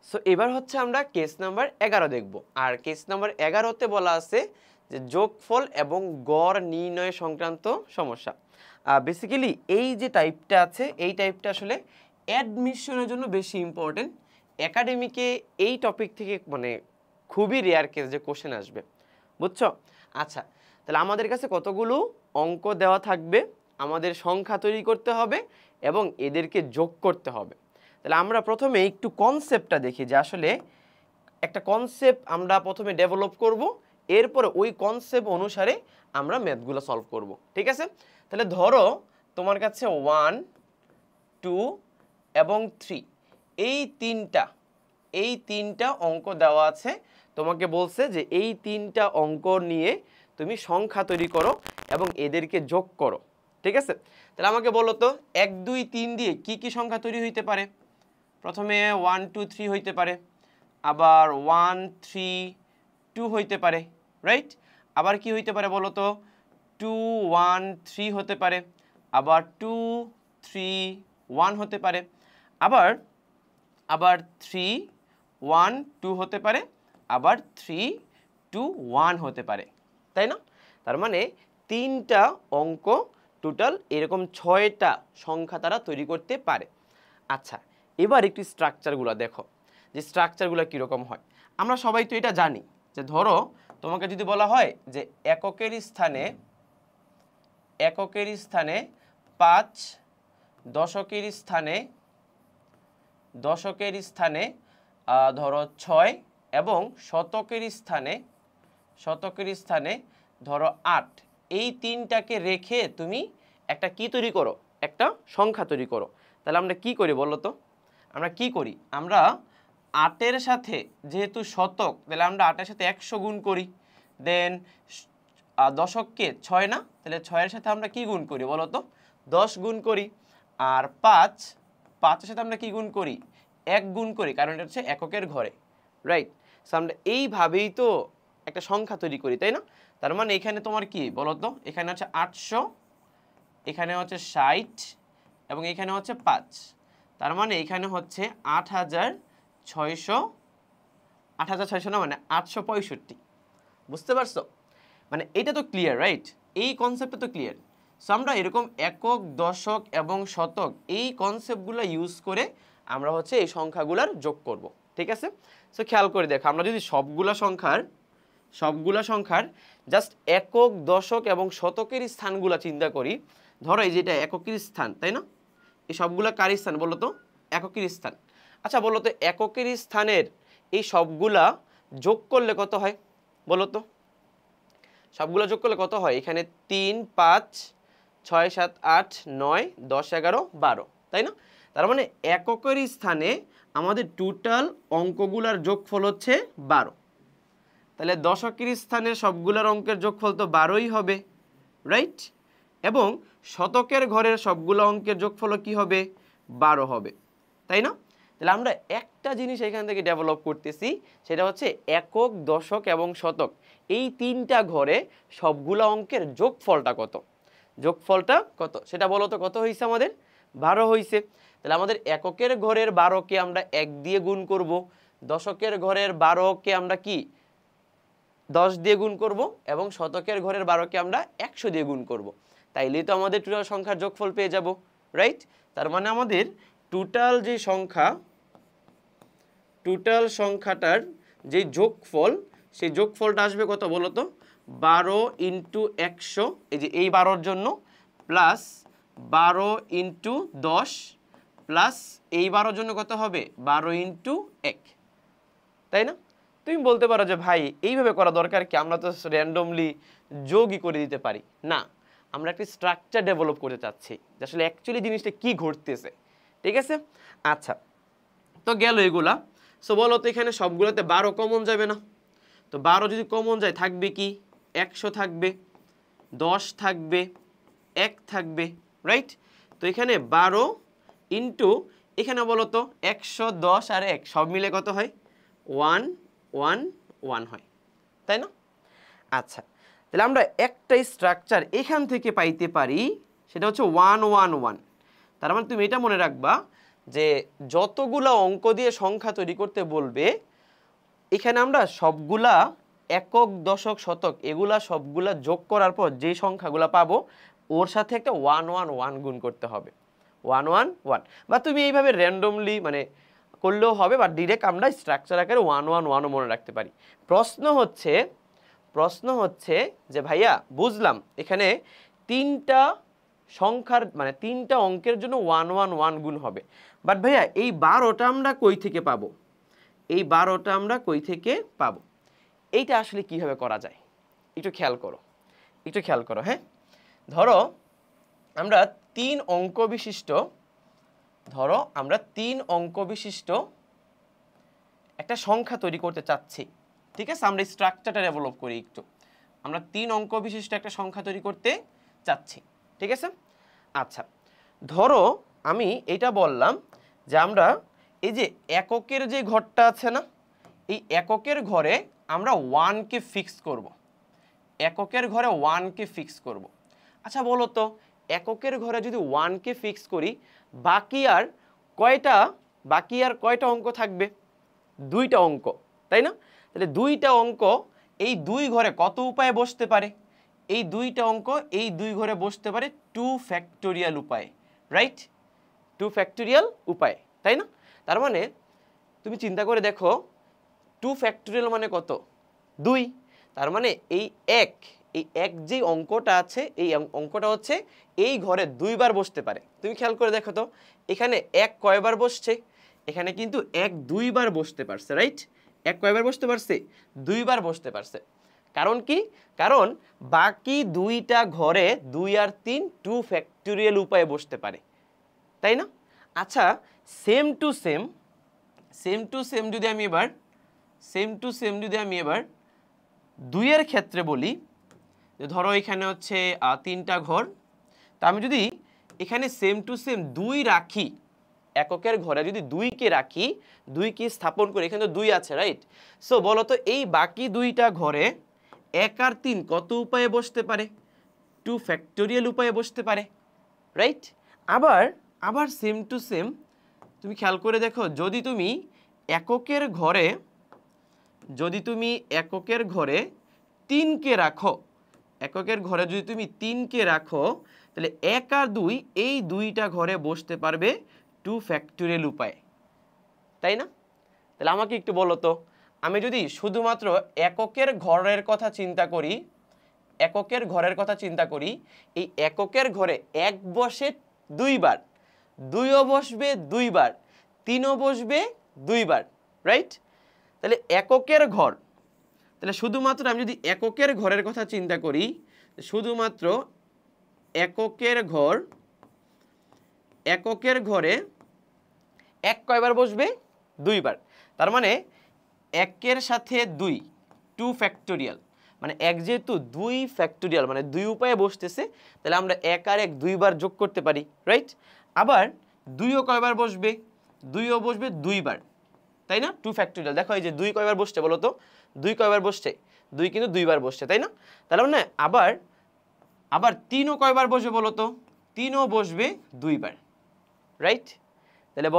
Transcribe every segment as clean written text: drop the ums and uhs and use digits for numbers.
So এবার হচ্ছে আমরা কেস নাম্বার 11 দেখব। আর কেস নাম্বার 11তে বলা আছে যে যোগফল এবং গড় নির্ণয় সংক্রান্ত সমস্যা। বেসিক্যালি এই যে টাইপটা আছে এই টাইপটা আসলে অ্যাডমিশনের জন্য বেশি ইম্পর্টেন্ট। একাডেমিকে এই টপিক থেকে মানে খুবই রেয়ার কেস যে কোশ্চেন আসবে, বুঝছো? আচ্ছা, তাহলে আমাদের কাছে কতগুলো অঙ্ক দেওয়া থাকবে, আমাদের সংখ্যা তৈরি করতে হবে এবং এদেরকে যোগ করতে হবে। তাহলে আমরা প্রথমে একটু কনসেপ্টটা দেখি যে আসলে একটা কনসেপ্ট আমরা প্রথমে ডেভেলপ করব, এরপরে ওই কনসেপ্ট অনুসারে আমরা ম্যাথগুলো সলভ করব, ঠিক আছে? তাহলে ধরো তোমার কাছে 1, 2 এবং 3 এই তিনটা অঙ্ক দেওয়া আছে। তোমাকে বলছে যে এই তিনটা অঙ্ক নিয়ে তুমি সংখ্যা তৈরি করো এবং এদেরকে যোগ করো, ঠিক আছে? তাহলে আমাকে বলো তো 1, 2, 3 দিয়ে কি কি সংখ্যা তৈরি হইতে পারে? প্রথমে 1, 2, 3 হইতে পারে, আবার 1, 3, 2 হইতে পারে, রাইট? আবার কি হইতে পারে বলো তো? 2, 1, 3 হতে পারে, আবার 2, 3, 1 হতে পারে, আবার 3, 1, 2 হতে পারে, আবার 3, 2, 1 হতে পারে, তাই না? তার মানে তিনটা অঙ্ক টোটাল এরকম 6টা সংখ্যা তারা তৈরি করতে পারে। আচ্ছা, এবার একটু স্ট্রাকচারগুলো দেখো যে স্ট্রাকচারগুলো কীরকম হয়। আমরা সবাই তো এটা জানি যে ধরো তোমাকে যদি বলা হয় যে এককের স্থানে 5, দশকের স্থানে ধরো 6 এবং শতকের স্থানে ধরো 8, এই তিনটাকে রেখে তুমি একটা কি তৈরি করো? একটা সংখ্যা তৈরি করো। তাহলে আমরা কি করি বলো তো? আমরা 8-এর সাথে যেহেতু শতক, তাহলে আমরা 8-এর সাথে 100 গুণ করি। দেন দশককে 6 না, তাহলে 6-এর সাথে আমরা কি গুণ করি বলো তো? 10 গুণ করি। আর 5-এর সাথে আমরা কি গুণ করি? 1 গুণ করি, কারণ এটা হচ্ছে এককের ঘরে, রাইট? সো আমরা এইভাবেই তো একটা সংখ্যা তৈরি করি, তাই না? তার মানে এখানে তোমার কি বলো তো? এখানে হচ্ছে 800, এখানে হচ্ছে 60 এবং এখানে হচ্ছে 5। তার মানে এখানে হচ্ছে 8600 না, মানে 865। বুঝতে পারছো? মানে এটা তো ক্লিয়ার, রাইট? এই কনসেপ্টটা তো ক্লিয়ার। সো আমরা এরকম একক, দশক এবং শতক এই কনসেপ্টগুলো ইউজ করে আমরা হচ্ছে এই সংখ্যাগুলোর যোগ করব, ঠিক আছে? সো খেয়াল করে দেখো, আমরা যদি সবগুলা সংখ্যার জাস্ট একক, দশক এবং শতকের স্থানগুলো চিন্তা করি। ধরো এই যেটা এককের স্থান, তাই না? এই সবগুলা কার স্থান বলো তো? এককের স্থান। আচ্ছা বলো তো এককের স্থানের এই সবগুলা যোগ করলে কত হয় বলো তো? সবগুলো যোগ করলে কত হয়? এখানে 3, 5, 6, 7, 8, 9, 10, 11, 12, তাই না? তার মানে এককের স্থানে আমাদের টোটাল অঙ্কগুলার যোগফল হচ্ছে 12। তাহলে দশকের স্থানে সবগুলোর অঙ্কের যোগফল তো 12ই হবে, রাইট? এবং শতকের ঘরের সবগুলো অঙ্কের যোগফল কি হবে? 12 হবে, তাই না? তাহলে আমরা একটা জিনিস এখান থেকে ডেভেলপ করতেছি, সেটা হচ্ছে একক, দশক এবং শতক এই তিনটা ঘরে সবগুলো অঙ্কের যোগফলটা কত সেটা বলো তো? কত হয়েছে আমাদের? 12 হয়েছে। তাহলে আমাদের এককের ঘরের 12কে আমরা 1 দিয়ে গুণ করব, দশকের ঘরের 12কে আমরা কি 10 দিয়ে গুণ করব এবং শতকের ঘরের 12কে আমরা 100 দিয়ে গুণ করব। তাইলেই তো আমাদের টোটাল সংখ্যার যোগফল পেয়ে যাব, রাইট? তার মানে আমাদের টোটাল সংখ্যাটার যে যোগফল, সেই যোগফলটা আসবে কত বলো তো? 12 × 100, এই যে এই 12-র জন্য, প্লাস 12 × 10 প্লাস এই 12-র জন্য কত হবে? 12 × 1, তাই না? তুমি বলতে পারো যে ভাই এইভাবে করা দরকার কি? আমরা তো র্যান্ডমলি যোগই করে দিতে পারি। না, আমরা একটা স্ট্রাকচার ডেভেলপ করতে চাচ্ছি যে আসলে অ্যাকচুয়ালি জিনিসটা কি ঘটতেছে, ঠিক আছে? আচ্ছা, তো গেল এগুলা। সো বলো তো এখানে সবগুলোতে 12 কমন যাবে না? তো 12 যদি কমন যায় থাকবে কি? 100 থাকবে, 10 থাকবে, 1 থাকবে, রাইট? তো এখানে 12 ইন্টু এখানে বলো তো 100, 10 আর 1 সব মিলে কত হয়? 1, 1, 1 হয়, তাই না? আচ্ছা, তাহলে আমরা একটা স্ট্রাকচার এখান থেকে পাইতে পারি, সেটা হচ্ছে 1, 1, 1। তার মানে তুমি এটা মনে রাখবা যে যতগুলা অঙ্ক দিয়ে সংখ্যা তৈরি করতে বলবে এখানে আমরা সবগুলা একক দশক শতক এগুলা সবগুলা যোগ করার পর যে সংখ্যাগুলা পাবো ওর সাথে একটা 111 গুণ করতে হবে 111 বা তুমি এইভাবে র্যান্ডমলি মানে করলেও হবে বা ডিরেক্ট আমরা স্ট্রাকচার আকারে 111 মনে রাখতে পারি। প্রশ্ন হচ্ছে যে ভাইয়া বুঝলাম এখানে তিনটা সংখ্যার মানে তিনটা অঙ্কের জন্য 111 গুণ হবে, বাট ভাইয়া এই 12টা আমরা কই থেকে পাবো? এই 12টা আমরা কই থেকে পাবো? এইটা আসলে কিভাবে করা যায় একটু খেয়াল করো হ্যাঁ। ধরো আমরা 3 অঙ্ক বিশিষ্ট একটা সংখ্যা তৈরি করতে চাচ্ছি, ঠিক আছে? আমরা স্ট্রাকচারটা ডেভেলপ করি একটু। আমরা 3 অঙ্ক বিশিষ্ট একটা সংখ্যা তৈরি করতে চাচ্ছি, ঠিক আছে? আচ্ছা, ধরো আমি এটা বললাম যে আমরা এই যে এককের যে ঘরটা আছে না, এই এককের ঘরে আমরা 1 কে ফিক্স করব। এককের ঘরে 1 কে ফিক্স করব। আচ্ছা বলো তো, এককের ঘরে যদি 1 কে ফিক্স করি বাকি আর কয়টা অঙ্ক থাকবে? 2টা অঙ্ক, তাই না? তাহলে 2টা অঙ্ক এই 2 ঘরে কত উপায়ে বসতে পারে? এই 2টা অঙ্ক এই 2 ঘরে বসতে পারে 2 ফ্যাক্টোরিয়াল উপায়ে, রাইট? 2 ফ্যাক্টোরিয়াল উপায়ে, তাই না? তার মানে তুমি চিন্তা করে দেখো 2 ফ্যাক্টোরিয়াল মানে কত? 2। তার মানে এই এক যে অঙ্কটা আছে এই অঙ্কটা হচ্ছে এই ঘরে 2 বার বসতে পারে। তুমি খেয়াল করে দেখো তো এখানে 1 কয়বার বসছে? এখানে কিন্তু 1 2 বার বসতে পারছে, রাইট? 1 কয়বার বসতে পারছে? 2 বার বসতে পারছে। কারণ কি? কারণ বাকি 2টা ঘরে 2 আর 3 2 ফ্যাক্টোরিয়াল উপায়ে বসতে পারে, তাই না? আচ্ছা, সেম টু সেম যদি আমি এবার 2 এর ক্ষেত্রে বলি, ধরো এখানে হচ্ছে 3টা ঘর, তা আমি যদি এখানে সেম টু সেম 2 রাখি, এককের ঘরে যদি 2 কে রাখি, 2 কে স্থাপন করি, এখানে তো 2 আছে, রাইট? সো বলো তো এই বাকি 2টা ঘরে 1 আর 3 কত উপায়ে বসতে পারে? 2 ফ্যাক্টোরিয়াল উপায়ে বসতে পারে, রাইট? আবার সেম টু সেম তুমি খেয়াল করে দেখো, যদি তুমি এককের ঘরে 3 কে রাখো, এককের ঘরে যদি তুমি 3 কে রাখো তাহলে 1 আর 2 এই 2টা ঘরে বসতে পারবে 2 ফ্যাক্টোরিয়াল উপায়ে, তাই না? তাহলে আমাকে একটু বলো তো, আমি যদি শুধুমাত্র এককের ঘরের কথা চিন্তা করি, এই এককের ঘরে 1 বসে 2 বার, 2ও বসবে 2 বার, 3ও বসবে 2 বার, রাইট? তাহলে শুধুমাত্র আমি যদি এককের ঘরের কথা চিন্তা করি, শুধুমাত্র এককের ঘরে 1 কয়বার বসবে? 2 বার। তার মানে 1 এর সাথে 2 ফ্যাক্টোরিয়াল, মানে 1 যেহেতু 2 ফ্যাক্টোরিয়াল মানে 2 উপায়ে বসতেছে, তাহলে আমরা 1 আর 1 2 বার যোগ করতে পারি, রাইট? আবার 2ও কয়বার বসবে? 2ও বসবে 2 বার, তাই না? 2 ফ্যাক্টোরিয়াল। দেখো এই যে 2 কয়বার বসছে বলো তো? 2 কয়বার বসছে? 2 কিন্তু 2 বার বসছে, তাই না? তাহলে মানে আবার 3ও কয়বার বসবে বলো তো? 3ও বসবে 2 বার, রাইট? তাহলে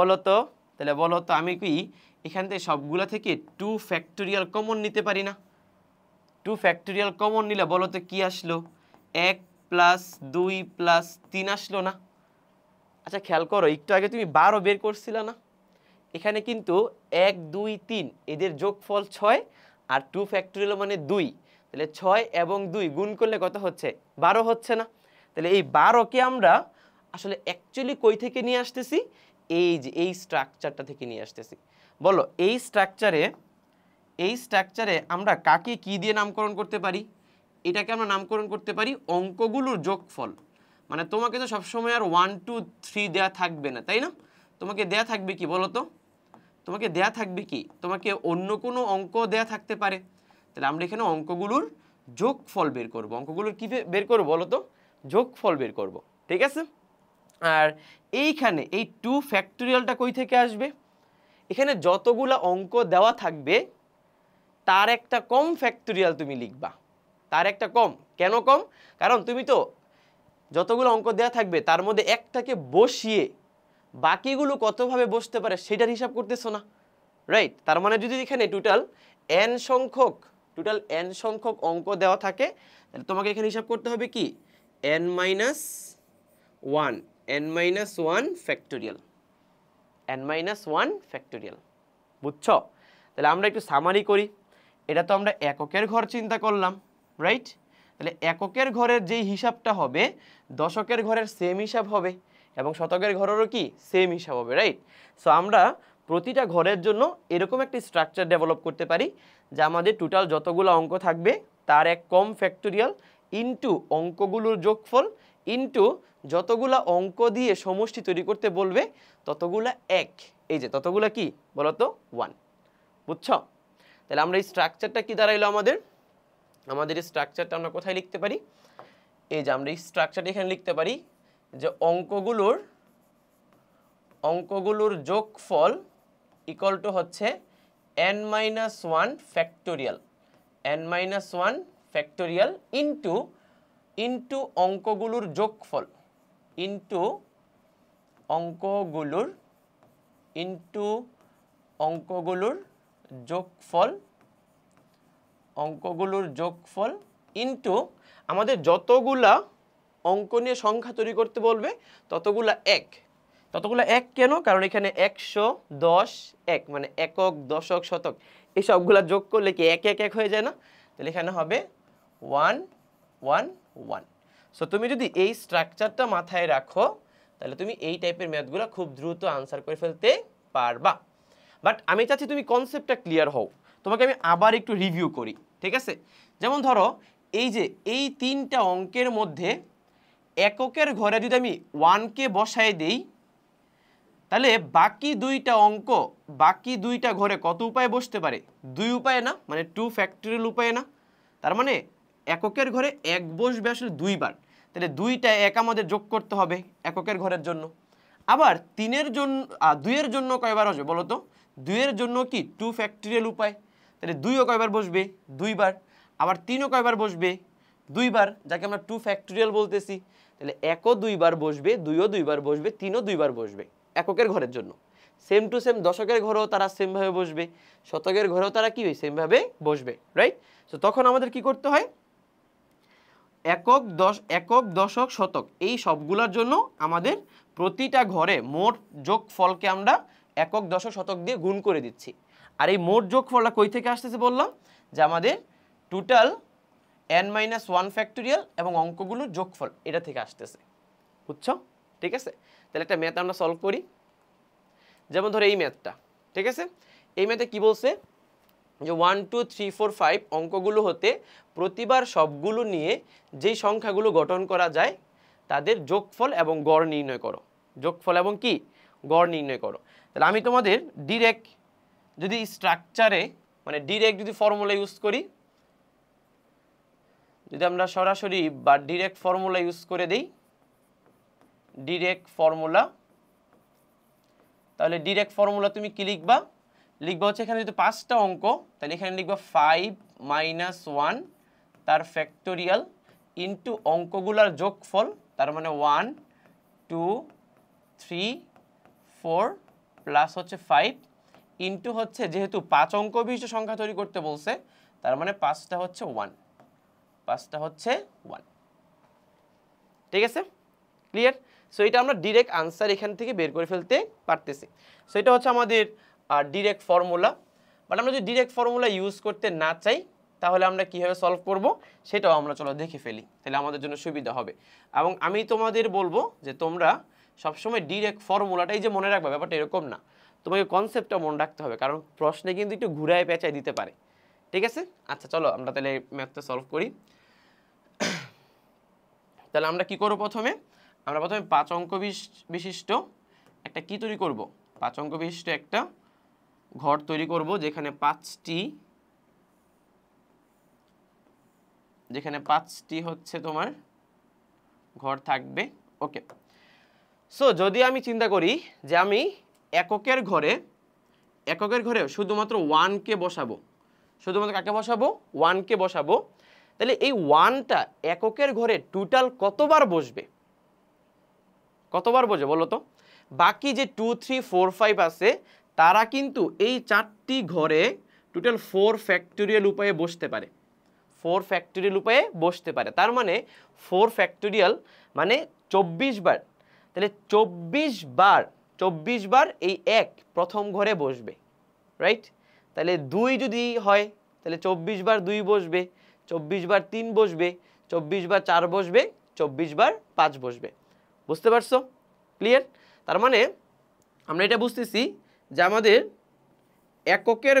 বলো তো আমি কি এখান থেকে সবগুলা থেকে 2 ফ্যাক্টোরিয়াল কমন নিতে পারি না? 2 ফ্যাক্টোরিয়াল কমন নিলে বলো তো কি আসলো? 1 প্লাস 2 প্লাস 3 আসলো না? আচ্ছা খেয়াল করো, একটু আগে তুমি 12 বের করছিলে না? এখানে কিন্তু 1 2 3 এদের যোগফল 6 আর 2 ফ্যাক্টোরিয়াল মানে 2, তাহলে 6 এবং 2 গুণ করলে কত হচ্ছে? 12 হচ্ছে না? তাহলে এই 12 কে আমরা আসলে অ্যাকচুয়ালি কই থেকে নিয়ে আসতেছি? এই স্ট্রাকচারটা থেকে নিয়ে আসতেছি। বলো এই স্ট্রাকচারে আমরা কাকে কি দিয়ে নামকরণ করতে পারি? এটাকে আমরা নামকরণ করতে পারি অঙ্কগুলোর যোগফল। মানে তোমাকে তো সবসময় আর 1 2 3 দেয়া থাকবে না, তাই না? তোমাকে দেয়া থাকবে কি বলো তো? তোমাকে অন্য কোনো অঙ্ক দেয়া থাকতে পারে। তাহলে আমরা এখানে অঙ্কগুলোর যোগফল বের করব। অঙ্কগুলোর কি বের করব বলো তো? যোগফল বের করব, ঠিক আছে? আর এইখানে এই 2 ফ্যাক্টোরিয়ালটা কই থেকে আসবে? এখানে যতগুলা অঙ্ক দেওয়া থাকবে তার একটা কম ফ্যাক্টোরিয়াল তুমি লিখবা। তার একটা কম। কেন কম? কারণ তুমি তো যতগুলো অঙ্ক দেওয়া থাকবে তার মধ্যে একটাকে বসিয়ে বাকিগুলো কতভাবে বসতে পারে সেটার হিসাব করতেছো না, রাইট? তার মানে যদি এখানে টোটাল n সংখ্যক অঙ্ক দেওয়া থাকে, তাহলে তোমাকে এখানে হিসাব করতে হবে কি n মাইনাস ওয়ান ফ্যাক্টোরিয়াল, বুঝছো? তাহলে আমরা একটু সামারি করি। এটা তো আমরা এককের ঘর চিন্তা করলাম, রাইট? তাহলে এককের ঘরের যেই হিসাবটা হবে দশকের ঘরের সেম হিসাব হবে এবং শতকের ঘরেরও কি সেম হিসাব হবে, রাইট? সো আমরা প্রতিটা ঘরের জন্য এরকম একটি স্ট্রাকচার ডেভেলপ করতে পারি যে আমাদের টোটাল যতগুলো অঙ্ক থাকবে তার এক কম ফ্যাক্টোরিয়াল ইনটু অঙ্কগুলোর যোগফল ইনটু যতগুলা অঙ্ক দিয়ে সমষ্টি তৈরি করতে বলবে ততগুলা এক, এই যে ততগুলা কি বলতো 1, বুঝছো? তাহলে আমরা এই স্ট্রাকচারটা কি দাঁড়াইলো আমাদের এই স্ট্রাকচারটা আমরা কোথায় লিখতে পারি? এই যে আমরা এই স্ট্রাকচারটা এখানে লিখতে পারি যে অঙ্কগুলোর যোগফল ইকুয়াল টু হচ্ছে n-1 ফ্যাক্টোরিয়াল ইনটু অঙ্কগুলোর যোগফল ইনটু আমাদের যতগুলা অঙ্ক নিয়ে সংখ্যা তৈরি করতে বলবে ততগুলা এক কেন? কারণ এখানে 100, 10, 1 মানে একক, দশক, শতক এই সবগুলা যোগ করলে কি এক হয়ে যায় না? তাহলে এখানে হবে 1 1 1। সো তুমি যদি এই স্ট্রাকচারটা মাথায় রাখো তাহলে তুমি এই টাইপের ম্যাথগুলো খুব দ্রুত আনসার করে ফেলতে পারবা। বাট আমি চাচ্ছি তুমি কনসেপ্টটা ক্লিয়ার হও। তোমাকে আমি আবার একটু রিভিউ করি, ঠিক আছে? যেমন ধরো এই যে এই তিনটা অঙ্কের মধ্যে এককের ঘরে যদি আমি 1কে বসায় দেই তাহলে বাকি দুইটা ঘরে কত উপায়ে বসতে পারে? 2 উপায়ে না, মানে 2 ফ্যাক্টোরিয়াল উপায়ে না। তার মানে এককের ঘরে 1 বসবে আসলে 2 বার, তাহলে 2টা 1 আমাদের যোগ করতে হবে এককের ঘরের জন্য। আবার 2 এর জন্য কয়বার আসবে বলো তো? 2 এর জন্য কি 2 ফ্যাক্টোরিয়াল উপায়, তাহলে 2ও কয়বার বসবে? 2 বার। আবার 3ও কয়বার বসবে? 2 বার, যাকে আমরা 2 ফ্যাক্টোরিয়াল বলতেছি। তাহলে 1ও 2 বার বসবে, 2ও 2 বার বসবে, 3ও 2 বার বসবে এককের ঘরের জন্য। সেম টু সেম দশকের ঘরেও তারা সেমভাবে বসবে, শতকের ঘরেও তারা কি সেমভাবে বসবে, রাইট? তো তখন আমাদের কি করতে হয়? একক, দশক, শতক এই সবগুলোর জন্য আমাদের প্রতিটা ঘরে মোট যোগফলকে আমরা একক, দশক, শতক দিয়ে গুণ করে দিচ্ছি। আর এই মোট যোগফলটা কই থেকে আসতেছে বললাম? যে আমাদের টোটাল n-1 ফ্যাক্টোরিয়াল এবং অঙ্কগুলোর যোগফল এটা থেকে আসতেছে, বুঝছো? ঠিক আছে, তাহলে একটা ম্যাথ আমরা সলভ করি। যেমন ধরো এই ম্যাথটা, ঠিক আছে? এই ম্যাথে কি বলছে যে 1 2 3 4 5 অঙ্কগুলো হতে প্রতিবার সবগুলো নিয়ে যেই সংখ্যাগুলো গঠন করা যায় তাদের যোগফল এবং গড় নির্ণয় করো। তাহলে আমি তোমাদের ডিরেক্ট যদি স্ট্রাকচারে মানে ডিরেক্ট যদি ফর্মুলা ইউজ করি, যদি আমরা সরাসরি বা ডিরেক্ট ফর্মুলা ইউজ করে দেই, তাহলে ডিরেক্ট ফর্মুলা তুমি কি লিখবা হচ্ছে এখানে যদি 5টা অঙ্ক, তাহলে এখানে লিখবা 5 - 1 তার ফ্যাক্টোরিয়াল ইনটু অঙ্কগুলোর যোগফল, তার মানে 1 2 3 4 প্লাস হচ্ছে 5 ইনটু হচ্ছে যেহেতু 5 অঙ্ক বিশিষ্ট সংখ্যা তৈরি করতে বলছে তার মানে 5টা হচ্ছে 1, ঠিক আছে? ক্লিয়ার? সো এটা আমরা ডিরেক্ট আনসার এখান থেকে বের করে ফেলতে পারতেছি। সো এটা হচ্ছে আমাদের ডিরেক্ট ফর্মুলা। বাট আমরা যদি ডিরেক্ট ফর্মুলা ইউজ করতে না চাই তাহলে আমরা কিভাবে সলভ করব সেটাও আমরা চলো দেখে ফেলি, তাহলে আমাদের জন্য সুবিধা হবে। এবং আমি তোমাদের বলবো যে তোমরা সবসময় ডিরেক্ট ফর্মুলাটাই যে মনে রাখবে ব্যাপারটা এরকম না, তোমাকে কনসেপ্টটা মনে রাখতে হবে, কারণ প্রশ্নে কিন্তু একটু ঘুরায় পেঁচায় দিতে পারে, ঠিক আছে? আচ্ছা চলো আমরা তাহলে ম্যাথটা সলভ করি। তাহলে আমরা কি করব? প্রথমে 5 অঙ্ক বিশিষ্ট একটা কি তৈরি করব? 5 অঙ্ক বিশিষ্ট একটা ঘর তৈরি করব যেখানে 5টি হচ্ছে তোমার ঘর থাকবে। ওকে, সো যদি আমি চিন্তা করি যে আমি এককের ঘরে শুধুমাত্র 1কে বসাবো, শুধুমাত্র কাকে বসাবো? 1কে বসাবো, তাহলে এই 1টা এককের ঘরে টোটাল কতবার বসবে বলো তো? বাকি যে 2 3 4 5 আছে তারা কিন্তু এই 4টি ঘরে টোটাল 4 ফ্যাক্টোরিয়াল উপায়ে বসতে পারে, 4 ফ্যাক্টোরিয়াল উপায়ে বসতে পারে। তার মানে 4 ফ্যাক্টোরিয়াল মানে 24 বার। তাহলে 24 বার এই এক প্রথম ঘরে বসবে, রাইট? তাহলে 2 যদি হয় তাহলে 24 বার 2 বসবে, 24 বার 3 বসবে, 24 বার 4 বসবে, 24 বার 5 বসবে। বুঝতে পারছো? ক্লিয়ার? তার মানে আমরা এটা বুঝতেছি যে আমাদের এককের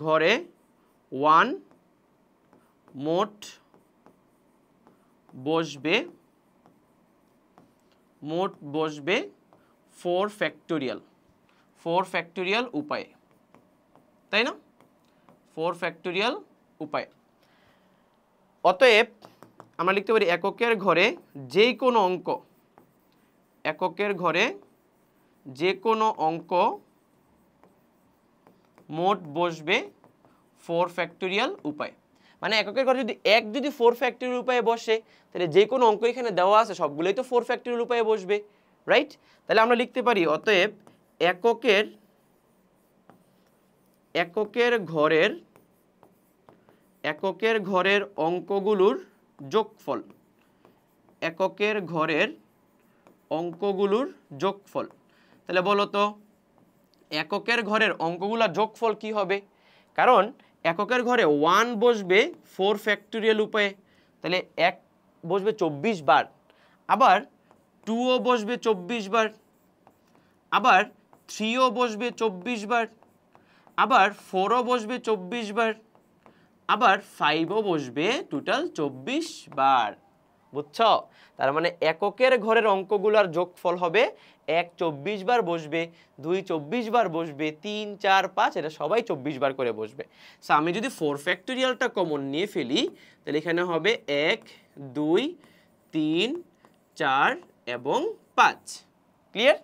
ঘরে ওয়ান মোট বসবে 4 ফ্যাক্টোরিয়াল উপায়ে, তাই না? 4 ফ্যাক্টোরিয়াল উপায়। অতএব আমরা লিখতে পারি এককের ঘরে যে কোনো অঙ্ক মোট বসবে 4 ফ্যাক্টোরিয়াল উপায়। মানে এককের ঘরে যদি 4 ফ্যাক্টোরিয়াল উপায়ে বসে তাহলে যে কোনো অঙ্ক এখানে দেওয়া আছে সবগুলোই তো 4 ফ্যাক্টোরিয়াল উপায়ে বসবে, রাইট? তাহলে আমরা লিখতে পারি অতএব এককের ঘরের অঙ্কগুলোর যোগফল, তাহলে বলো তো এককের ঘরের অঙ্কগুলোর যোগফল কি হবে? কারণ এককের ঘরে 1 বসবে 4 ফ্যাক্টোরিয়াল উপায়ে, তাহলে 1 বসবে 24 বার, আবার 2ও বসবে 24 বার, আবার 3ও বসবে 24 বার, আবার 4ও বসবে 24 বার, আবার 5ও বসবে টোটাল 24 বার। বুঝছো? তার মানে এককের ঘরের অঙ্কগুলোর যোগফল হবে 1 24 বার বসবে, 2 24 বার বসবে, 3 4 5 এটা সবাই 24 বার করে বসবে। সো আমি যদি 4 ফ্যাক্টোরিয়ালটা কমন নিয়ে ফেলি তাহলে এখানে হবে 1 2 3 4 এবং 5। ক্লিয়ার?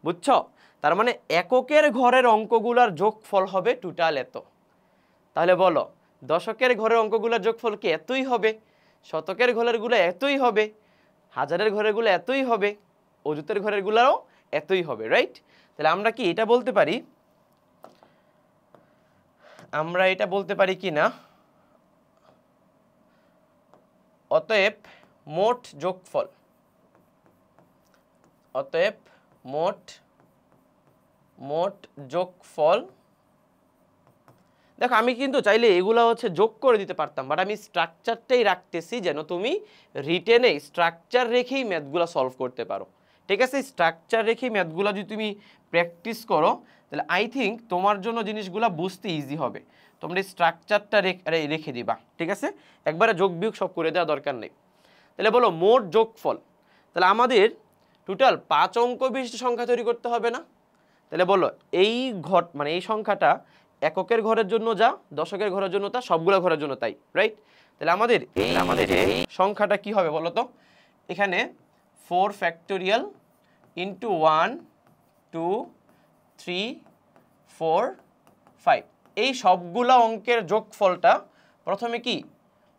বুঝছো? তার মানে এককের ঘরের অঙ্কগুলোর যোগফল হবে টোটাল এত। তাহলে বলো দশকের ঘরের অঙ্কগুলোর যোগফল কি এতই হবে? শতকের ঘরেরগুলো এতই হবে, হাজারের ঘরেরগুলো এতই হবে, অযুতের ঘরেরগুলোও এতই হবে, রাইট? তাহলে আমরা কি এটা বলতে পারি কি না অতএব মোট যোগফল, দেখো আমি কিন্তু চাইলে এগুলা যোগ করে দিতে পারতাম, বাট আমি স্ট্রাকচারটাই রাখতেছি যেন তুমি রিটেনে স্ট্রাকচার রেখেই ম্যাথগুলো সলভ করতে পারো। ঠিক আছে? স্ট্রাকচার রেখেই ম্যাথগুলো যদি তুমি প্র্যাকটিস করো তাহলে আই থিঙ্ক তোমার জন্য জিনিসগুলো বুঝতে ইজি হবে। তোমরা স্ট্রাকচারটা রেখে দিবা, ঠিক আছে? একবারে যোগ বিয়োগ সব করে দেওয়া দরকার নেই। তাহলে বলো মোট যোগফল, তাহলে আমাদের টোটাল 5 অঙ্ক বিশিষ্ট সংখ্যা তৈরি করতে হবে না? তাহলে বলো এই এই সংখ্যাটা এককের ঘরের জন্য যা, দশকের ঘরের জন্য তা, সবগুলো ঘরের জন্য তাই, রাইট? তাহলে আমাদের এই সংখ্যাটা কি হবে বলো তো? এখানে 4 ফ্যাক্টোরিয়াল ইন্টু 1 2 3 4 5 এই সবগুলা অঙ্কের যোগফলটা প্রথমে কি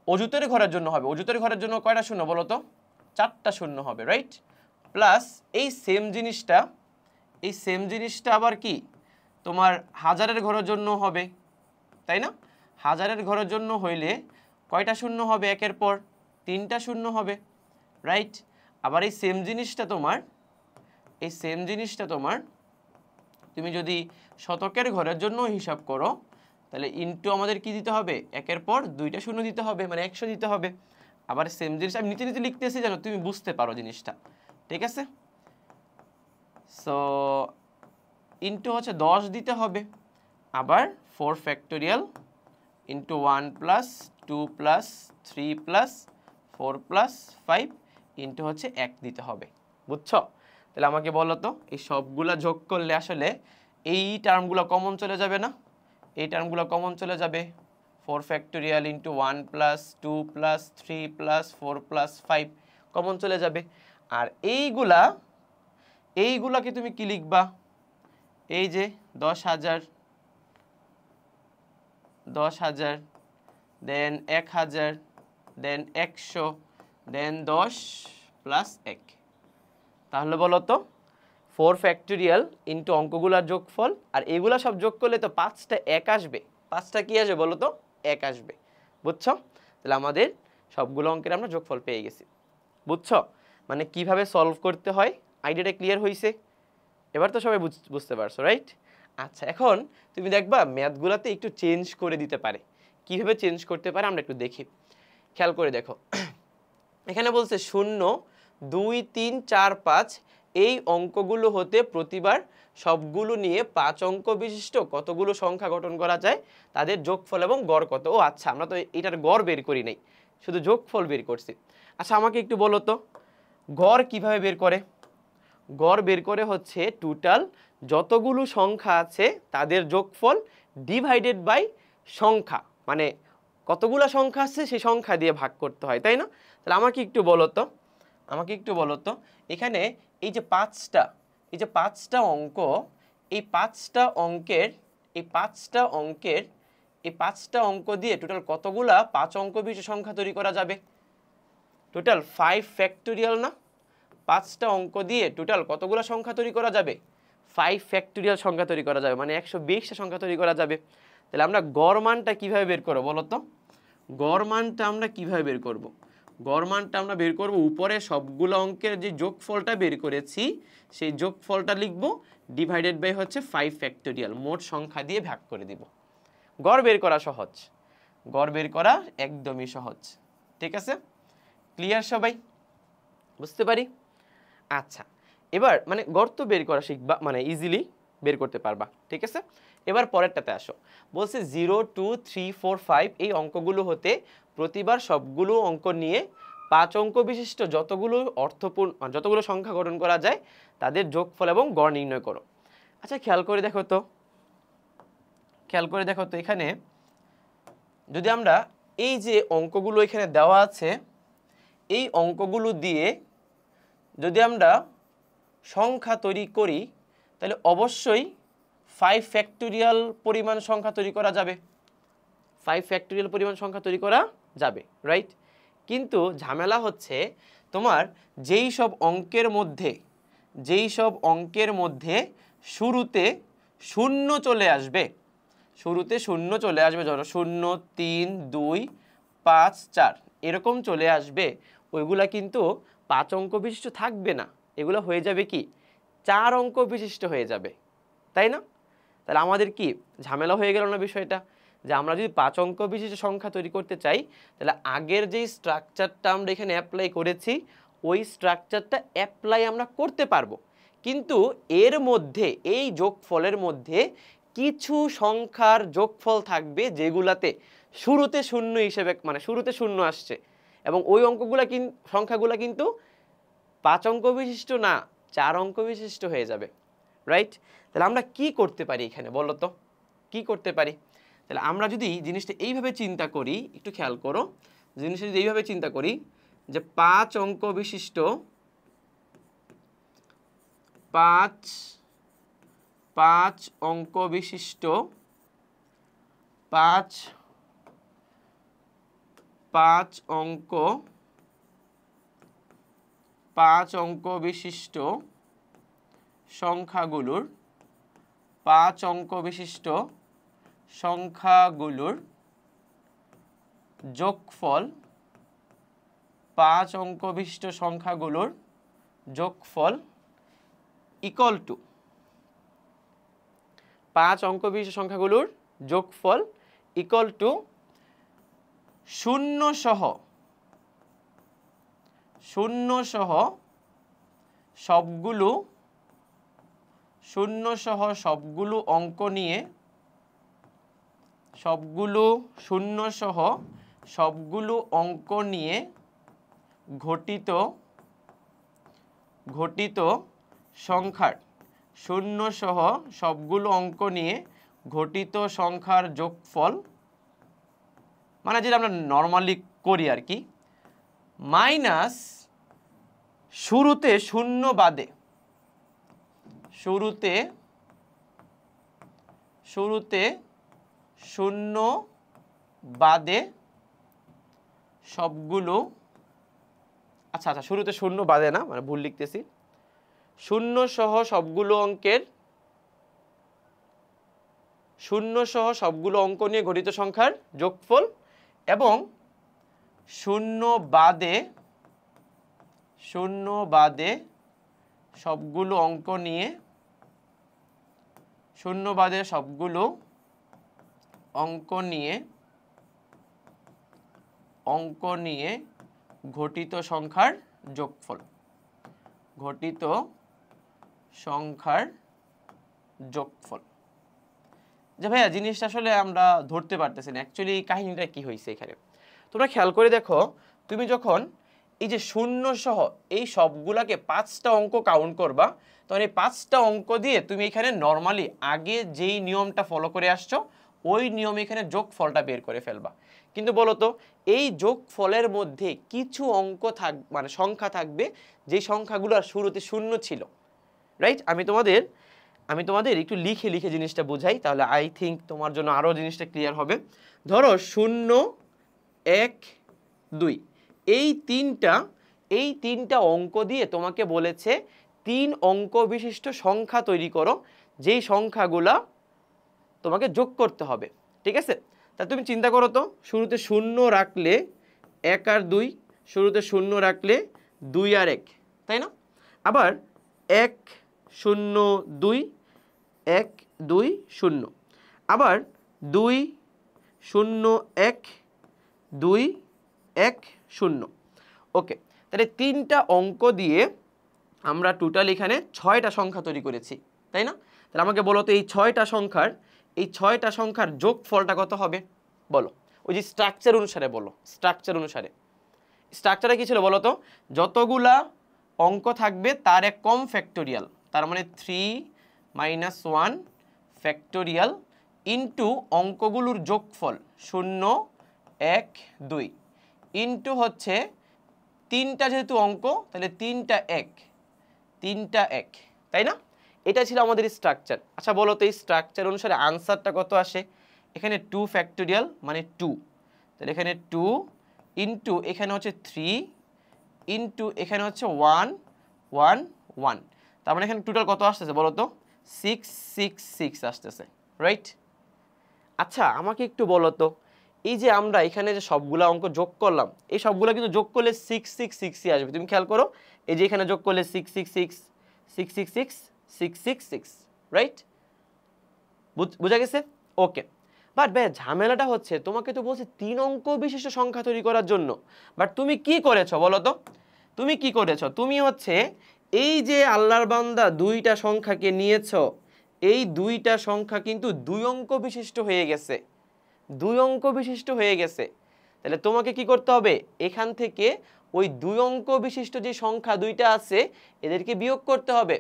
অযুতের ঘরের জন্য হবে। অযুতের ঘরের জন্য কয়টা শূন্য বলো তো? 4টা শূন্য হবে, রাইট? প্লাস এই সেম জিনিসটা আবার কি তোমার হাজারের ঘরের জন্য হবে, তাই না? হাজারের ঘরের জন্য হইলে কয়টা শূন্য হবে? একের পর 3টা শূন্য হবে, রাইট? আবার এই সেম জিনিসটা তোমার তুমি যদি শতকের ঘরের জন্য হিসাব করো তাহলে ইনটু আমাদের কি দিতে হবে? একের পর 2টা শূন্য দিতে হবে, মানে 100 দিতে হবে। আবার সেম জিনিস আমি নিচে লিখতেছি যেন তুমি বুঝতে পারো জিনিসটা, ঠিক আছে? সো ইনটু 10 দিতে হবে, আবার 4 factorial into 1 plus 2 plus 3 plus 4 plus 5 into 1 দিতে হবে। বুঝছো? তাহলে আমাকে বলো তো এই সবগুলা যোগ করলে আসলে এই টার্মগুলো কমন চলে যাবে না? এই টার্মগুলো কমন চলে যাবে। 4 factorial into 1 plus 2 plus 3 plus 4 plus 5 common চলে যাবে। আর এইগুলাকে তুমি কি লিখবা? এই যে 10,000 দেন 1000 দেন 100 দেন 10 প্লাস 1। তাহলে বলো তো 4 ফ্যাক্টোরিয়াল ইন্টু অঙ্কগুলার যোগফল, আর এগুলা সব যোগ করলে তো 5টা 1 আসবে। 5টা কি আসবে বলো তো? 1 আসবে। বুঝছো? তাহলে আমাদের সবগুলো অঙ্কের আমরা যোগফল পেয়ে গেছি। বুঝছো মানে কিভাবে সলভ করতে হয়? আইডিয়াটা ক্লিয়ার হয়েছে? এবার তো সবাই বুঝতে পারছো, রাইট? আচ্ছা, এখন তুমি দেখবা ম্যাথগুলাতে একটু চেঞ্জ করে দিতে পারে। কিভাবে চেঞ্জ করতে পারে আমরা একটু দেখি। খেয়াল করে দেখো, এখানে বলছে 0, 2, 3, 4, 5 এই অঙ্কগুলো হতে প্রতিবার সবগুলো নিয়ে 5 অঙ্ক বিশিষ্ট কতগুলো সংখ্যা গঠন করা যায়, তাদের যোগফল এবং গড় কত। ও আচ্ছা, আমরা তো এটার গড় বের করি নাই, শুধু যোগফল বের করছি। আচ্ছা, আমাকে একটু বলো তো গড় কিভাবে বের করে? গড় বের করে হচ্ছে টোটাল যতগুলো সংখ্যা আছে তাদের যোগফল ডিভাইডেড বাই সংখ্যা, মানে কতগুলো সংখ্যা আছে সেই সংখ্যা দিয়ে ভাগ করতে হয়, তাই না? তাহলে আমাকে একটু বলো তো এখানে এই যে পাঁচটা অঙ্ক, এই পাঁচটা অঙ্ক দিয়ে টোটাল কতগুলা 5 অঙ্ক বিশিষ্ট সংখ্যা তৈরি করা যাবে? টোটাল 5 ফ্যাক্টোরিয়াল না? 5টা অঙ্ক দিয়ে টোটাল কতগুলো সংখ্যা তৈরি করা যাবে? 5 ফ্যাক্টোরিয়াল সংখ্যা তৈরি করা যাবে, মানে 120টা সংখ্যা তৈরি করা যাবে। তাহলে আমরা গড় মানটা কিভাবে বের করব বলো তো? গড় মানটা আমরা কিভাবে বের করব? গড় মানটা আমরা বের করব উপরে সবগুলো অঙ্কের যে যোগফলটা বের করেছি সেই যোগফলটা লিখব ডিভাইডেড বাই হচ্ছে 5 ফ্যাক্টোরিয়াল, মোট সংখ্যা দিয়ে ভাগ করে দিব। গড় বের করা সহজ, গড় বের করা একদমই সহজ। ঠিক আছে, ক্লিয়ার সবাই? বুঝতে পারি? আচ্ছা, এবার মানে গর্ত বের করা শিখবা, মানে ইজিলি বের করতে পারবা। ঠিক আছে, এবার পরেরটাতে আসো। বলছে 0, 2, 3, 4, 5 এই অঙ্কগুলো হতে প্রতিবার সবগুলো অঙ্ক নিয়ে 5 অঙ্ক বিশিষ্ট যতগুলো সংখ্যা গঠন করা যায় তাদের যোগফল এবং গড় নির্ণয় করো। আচ্ছা, খেয়াল করে দেখো তো এখানে যদি আমরা এই যে অঙ্কগুলো এখানে দেওয়া আছে এই অঙ্কগুলো দিয়ে যদি আমরা সংখ্যা তৈরি করি তাহলে অবশ্যই 5 ফ্যাক্টোরিয়াল পরিমাণ সংখ্যা তৈরি করা যাবে। 5 ফ্যাক্টোরিয়াল পরিমাণ সংখ্যা তৈরি করা যাবে, রাইট? কিন্তু ঝামেলা হচ্ছে তোমার যেই সব অঙ্কের মধ্যে শুরুতে শূন্য চলে আসবে, ধরো 0, 3, 2, 5, 4 এরকম চলে আসবে, ওইগুলা কিন্তু 5 অঙ্ক বিশিষ্ট থাকবে না, এগুলো হয়ে যাবে কি 4 অঙ্ক বিশিষ্ট হয়ে যাবে, তাই না? তাহলে আমাদের কি ঝামেলা হয়ে গেল না বিষয়টা? যে আমরা যদি 5 অঙ্ক বিশিষ্ট সংখ্যা তৈরি করতে চাই তাহলে আগের যেই স্ট্রাকচারটা আমরা এখানে অ্যাপ্লাই করেছি ওই স্ট্রাকচারটা অ্যাপ্লাই আমরা করতে পারবো, কিন্তু এর মধ্যে এই যোগফলের মধ্যে কিছু সংখ্যার যোগফল থাকবে যেগুলাতে শুরুতে শূন্য হিসেবে, মানে শুরুতে শূন্য আসছে, এবং ওই সংখ্যাগুলা কিন্তু 5 অঙ্ক বিশিষ্ট না, 4 অঙ্ক বিশিষ্ট হয়ে যাবে, রাইট? তাহলে আমরা কি করতে পারি এখানে বলো তো? কি করতে পারি? তাহলে আমরা যদি জিনিসটা এইভাবে চিন্তা করি, একটু খেয়াল করো, জিনিসটা যদি এইভাবে চিন্তা করি যে 5 অঙ্ক বিশিষ্ট 5 অঙ্ক বিশিষ্ট 5 অঙ্ক বিশিষ্ট সংখ্যাগুলোর 5 অঙ্ক বিশিষ্ট সংখ্যাগুলোর যোগফল 5 অঙ্ক বিশিষ্ট সংখ্যাগুলোর যোগফল ইকুয়াল টু 5 অঙ্ক বিশিষ্ট সংখ্যাগুলোর যোগফল ইকুয়াল টু শূন্য সহ সবগুলো অঙ্ক নিয়ে ঘটিত সংখ্যার যোগফল, মানে যেটা আমরা নর্মালি করি আর কি, মাইনাস শুরুতে শূন্য বাদে সবগুলো আচ্ছা আচ্ছা, শুরুতে শূন্য বাদে না, মানে ভুল লিখতেছি, শূন্য সহ সবগুলো অঙ্ক নিয়ে গঠিত সংখ্যার যোগফল এবং শূন্য বাদে সবগুলো অঙ্ক নিয়ে গঠিত সংখ্যার যোগফল। যে ভাইয়া জিনিসটা আসলে আমরা ধরতে পারতেছি না, অ্যাকচুয়ালি কাহিনীটা কি হয়েছে এখানে। তোমরা খেয়াল করে দেখো, তুমি যখন এই যে শূন্য সহ এই সবগুলাকে 5টা অঙ্ক কাউন্ট করবা, তখন এই 5টা অঙ্ক দিয়ে তুমি এখানে নর্মালি আগে যেই নিয়মটা ফলো করে আসছো ওই নিয়মে এখানে যোগফলটা বের করে ফেলবা। কিন্তু বলো তো, এই যোগফলের মধ্যে কিছু অঙ্ক মানে সংখ্যা থাকবে যেই সংখ্যাগুলোর শুরুতে শূন্য ছিল, রাইট? আমি তোমাদের একটু লিখে জিনিসটা বোঝাই, তাহলে আই থিঙ্ক তোমার জন্য আরও জিনিসটা ক্লিয়ার হবে। ধরো 0, 1, 2 এই তিনটা অঙ্ক দিয়ে তোমাকে বলেছে 3 অঙ্ক বিশিষ্ট সংখ্যা তৈরি করো, যেই সংখ্যাগুলা তোমাকে যোগ করতে হবে, ঠিক আছে? তা তুমি চিন্তা করো তো, শুরুতে 0 রাখলে 1 আর 2, শুরুতে 0 রাখলে 2 আর 1, তাই না? আবার 1 0 2 1 2 0, আবার 2 0 1 2 1 0। ওকে, তাহলে 3টা অঙ্ক দিয়ে আমরা টোটাল এখানে 6টা সংখ্যা তৈরি করেছি, তাই না? তাহলে আমাকে বলো তো, এই 6টা সংখ্যার যোগফলটা কত হবে বলো? ওই যে স্ট্রাকচার অনুসারে বলো, স্ট্রাকচারে কি ছিল বলো তো? যতগুলা অঙ্ক থাকবে তার এক কম ফ্যাক্টোরিয়াল, তার মানে 3 - 1 ফ্যাক্টোরিয়াল ইন্টু অঙ্কগুলোর যোগফল 0 1 2 ইন্টু হচ্ছে 3টা যেহেতু অঙ্ক, তাহলে 3টা 1, তাই না? এটা ছিল আমাদের স্ট্রাকচার। আচ্ছা বলো তো, এই স্ট্রাকচার অনুসারে আনসারটা কত আসে? এখানে 2 ফ্যাক্টোরিয়াল মানে 2, তাহলে এখানে 2 ইন্টু এখানে হচ্ছে 3 ইন্টু এখানে হচ্ছে 1 1 1, তার মানে এখানে টোটাল কত আসতেছে বলো তো? 6 6 6 আসতেছে, রাইট? আচ্ছা আমাকে একটু বলো তো, এই যে আমরা এখানে যে সবগুলা অঙ্ক যোগ করলাম, এই সবগুলা কিন্তু যোগ করলে 6 6 6ই আসবে। তুমি খেয়াল করো, এই যে এখানে যোগ করলে 6 6 6 6 6 6 6 6 6, রাইট? বুঝা গেছে? ওকে, বাট ভাই ঝামেলাটা হচ্ছে, তোমাকে তো বলছে 3 অঙ্ক বিশিষ্ট সংখ্যা তৈরি করার জন্য, বাট তুমি কি করেছো বলো তো? তুমি হচ্ছে এই যে আল্লাহর বান্দা 2টা সংখ্যাকে নিয়েছো, এই 2টা সংখ্যা কিন্তু 2 অঙ্ক বিশিষ্ট হয়ে গেছে, তাহলে তোমাকে কি করতে হবে? এখান থেকে ওই 2 অঙ্ক বিশিষ্ট যে সংখ্যা 2টা আছে এদেরকে বিয়োগ করতে হবে।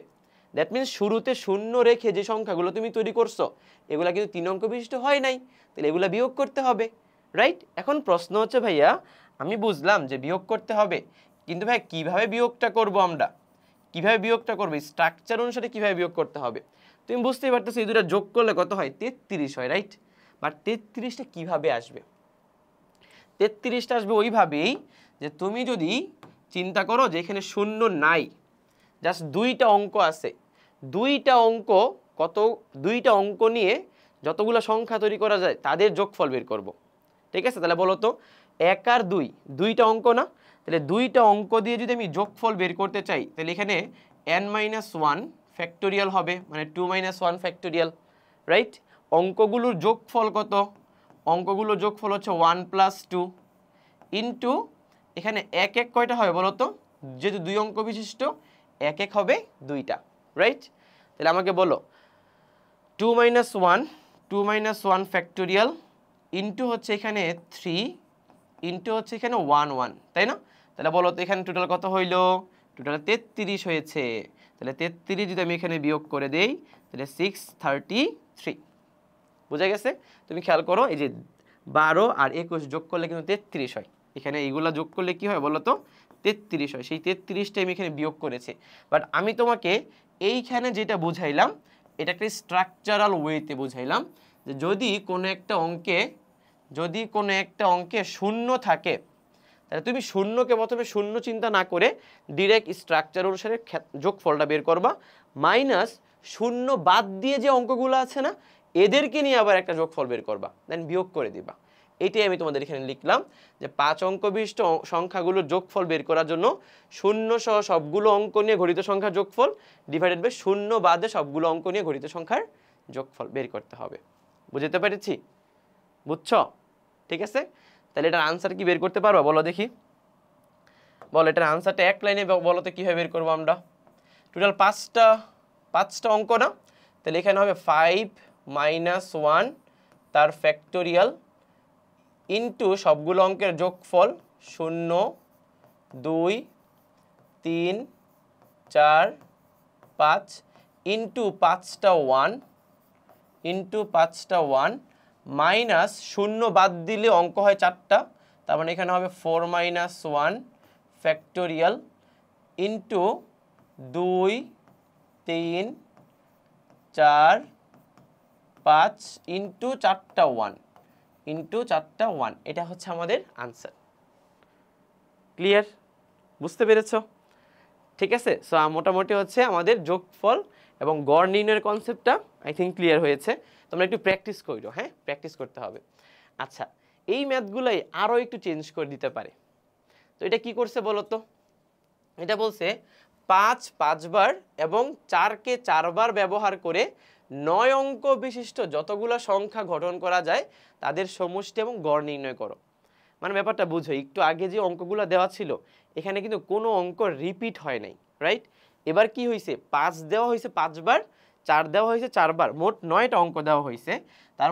দ্যাট মিনস শুরুতে 0 রেখে যে সংখ্যাগুলো তুমি তৈরি করছো এগুলা কিন্তু 3 অঙ্ক বিশিষ্ট হয় নাই, তাহলে এগুলা বিয়োগ করতে হবে, রাইট? এখন প্রশ্ন হচ্ছে ভাইয়া, আমি বুঝলাম যে বিয়োগ করতে হবে, কিন্তু ভাই কিভাবে বিয়োগটা করব? স্ট্রাকচার অনুসারে কিভাবে বিয়োগ করতে হবে? তুমি বুঝতেই পারতেছো, এই দুটো যোগ করলে কত হয়? 33 হয়, রাইট? বাট 33টা কিভাবে আসবে? 33টা আসবে ওইভাবেই যে তুমি যদি চিন্তা করো যে এখানে 0 নাই, জাস্ট 2টা অঙ্ক আছে, 2টা অঙ্ক নিয়ে যতগুলো সংখ্যা তৈরি করা যায় তাদের যোগফল বের করব, ঠিক আছে? তাহলে বলো তো, 1 আর 2 2টা অঙ্ক না? তাহলে 2টা অঙ্ক দিয়ে যদি আমি যোগফল বের করতে চাই, তাহলে এখানে n - 1 ফ্যাক্টোরিয়াল হবে, মানে 2 - 1 ফ্যাক্টোরিয়াল, রাইট? অঙ্কগুলোর যোগফল কত? অঙ্কগুলোর যোগফল হচ্ছে 1 + 2 ইন্টু এখানে 1 1 কয়টা হবে বলো তো? যেহেতু 2 অঙ্ক বিশিষ্ট 1 1 হবে 2টা, রাইট? তাহলে আমাকে বলো 2 - 1 ফ্যাক্টোরিয়াল ইন্টু হচ্ছে এখানে 3 ইন্টু হচ্ছে এখানে 1 1, তাই না? তাহলে বলো তো এখানে টোটাল কত হইল? টোটাল 33 হয়েছে। তাহলে 33 যদি আমি এখানে বিয়োগ করে দেই, তাহলে 633। বুঝা গেছে? তুমি খেয়াল করো, এই যে 12 আর 21 যোগ করলে কিন্তু 33 হয়। এখানে এইগুলা যোগ করলে কি হয় বলো তো? 33 হয়। সেই 33টা আমি এখানে বিয়োগ করেছি। বাট আমি তোমাকে এইখানে যেটা বুঝাইলাম, এটা একটা স্ট্রাকচারাল ওয়েতে বুঝাইলাম, যে যদি কোনো একটা অঙ্কে 0 থাকে, তাহলে তুমি শূন্যকে প্রথমে শূন্য চিন্তা না করে ডিরেক্ট স্ট্রাকচার অনুসারে যোগফলটা বের করবা, মাইনাস শূন্য বাদ দিয়ে যে অঙ্কগুলো আছে না এদেরকে নিয়ে আবার একটা যোগফল বের করবা, দেন বিয়োগ করে দিবা। এটাই আমি তোমাদের এখানে লিখলাম যে 5 অঙ্ক বিশিষ্ট সংখ্যাগুলোর যোগফল বের করার জন্য শূন্য সহ সবগুলো অঙ্ক নিয়ে ঘটিত সংখ্যার যোগফল ডিভাইডেড বাই শূন্য বাদে সবগুলো অঙ্ক নিয়ে ঘটিত সংখ্যার যোগফল বের করতে হবে। বুঝতে পেরেছি? বুঝছো? ঠিক আছে, তাহলে এটার আনসার কি বের করতে পারবা বলো দেখি? বলো এটার আনসারটা এক লাইনে বলো তো কীভাবে বের করবো আমরা? টোটাল পাঁচটা অঙ্ক না, তাহলে এখানে হবে 5 - 1 তার ফ্যাক্টোরিয়াল ইন্টু সবগুলো অঙ্কের যোগফল 0 2 3 4 5 ইন্টু 5টা 1 মাইনাস শূন্য বাদ দিলে অঙ্ক হয় 4টা, তার মানে এখানে হবে 4 - 1 ফ্যাক্টোরিয়াল ইন্টু 2 3 4 5 ইন্টু 4টা 1 এটা হচ্ছে আমাদের আনসার। ক্লিয়ার? বুঝতে পেরেছো? ঠিক আছে, সো মোটামুটি হচ্ছে আমাদের যোগফল এবং গড় নির্ণয়ের কনসেপ্টটা আই থিঙ্ক ক্লিয়ার হয়েছে। তোমরা একটু প্র্যাকটিস করো, হ্যাঁ প্র্যাকটিস করতে হবে। আচ্ছা, এই ম্যাথগুলাই আরও একটু চেঞ্জ করে দিতে পারে। তো এটা কি করছে বলো তো? এটা বলছে 5 বার এবং 4কে 4 বার ব্যবহার করে 9 অঙ্ক বিশিষ্ট যতগুলো সংখ্যা গঠন করা যায় তাদের সমষ্টি এবং গড় নির্ণয় করো। মানে ব্যাপারটা বুঝো, একটু আগে যে অঙ্কগুলো দেওয়া ছিল এখানে কিন্তু কোনো অঙ্ক রিপিট হয় নাই, রাইট? এবার কি হয়েছে, 5 দেওয়া হয়েছে 5 বার, 4 দেওয়া হয়েছে 4 বার, মোট 9টা অঙ্ক দেওয়া হয়েছে। তার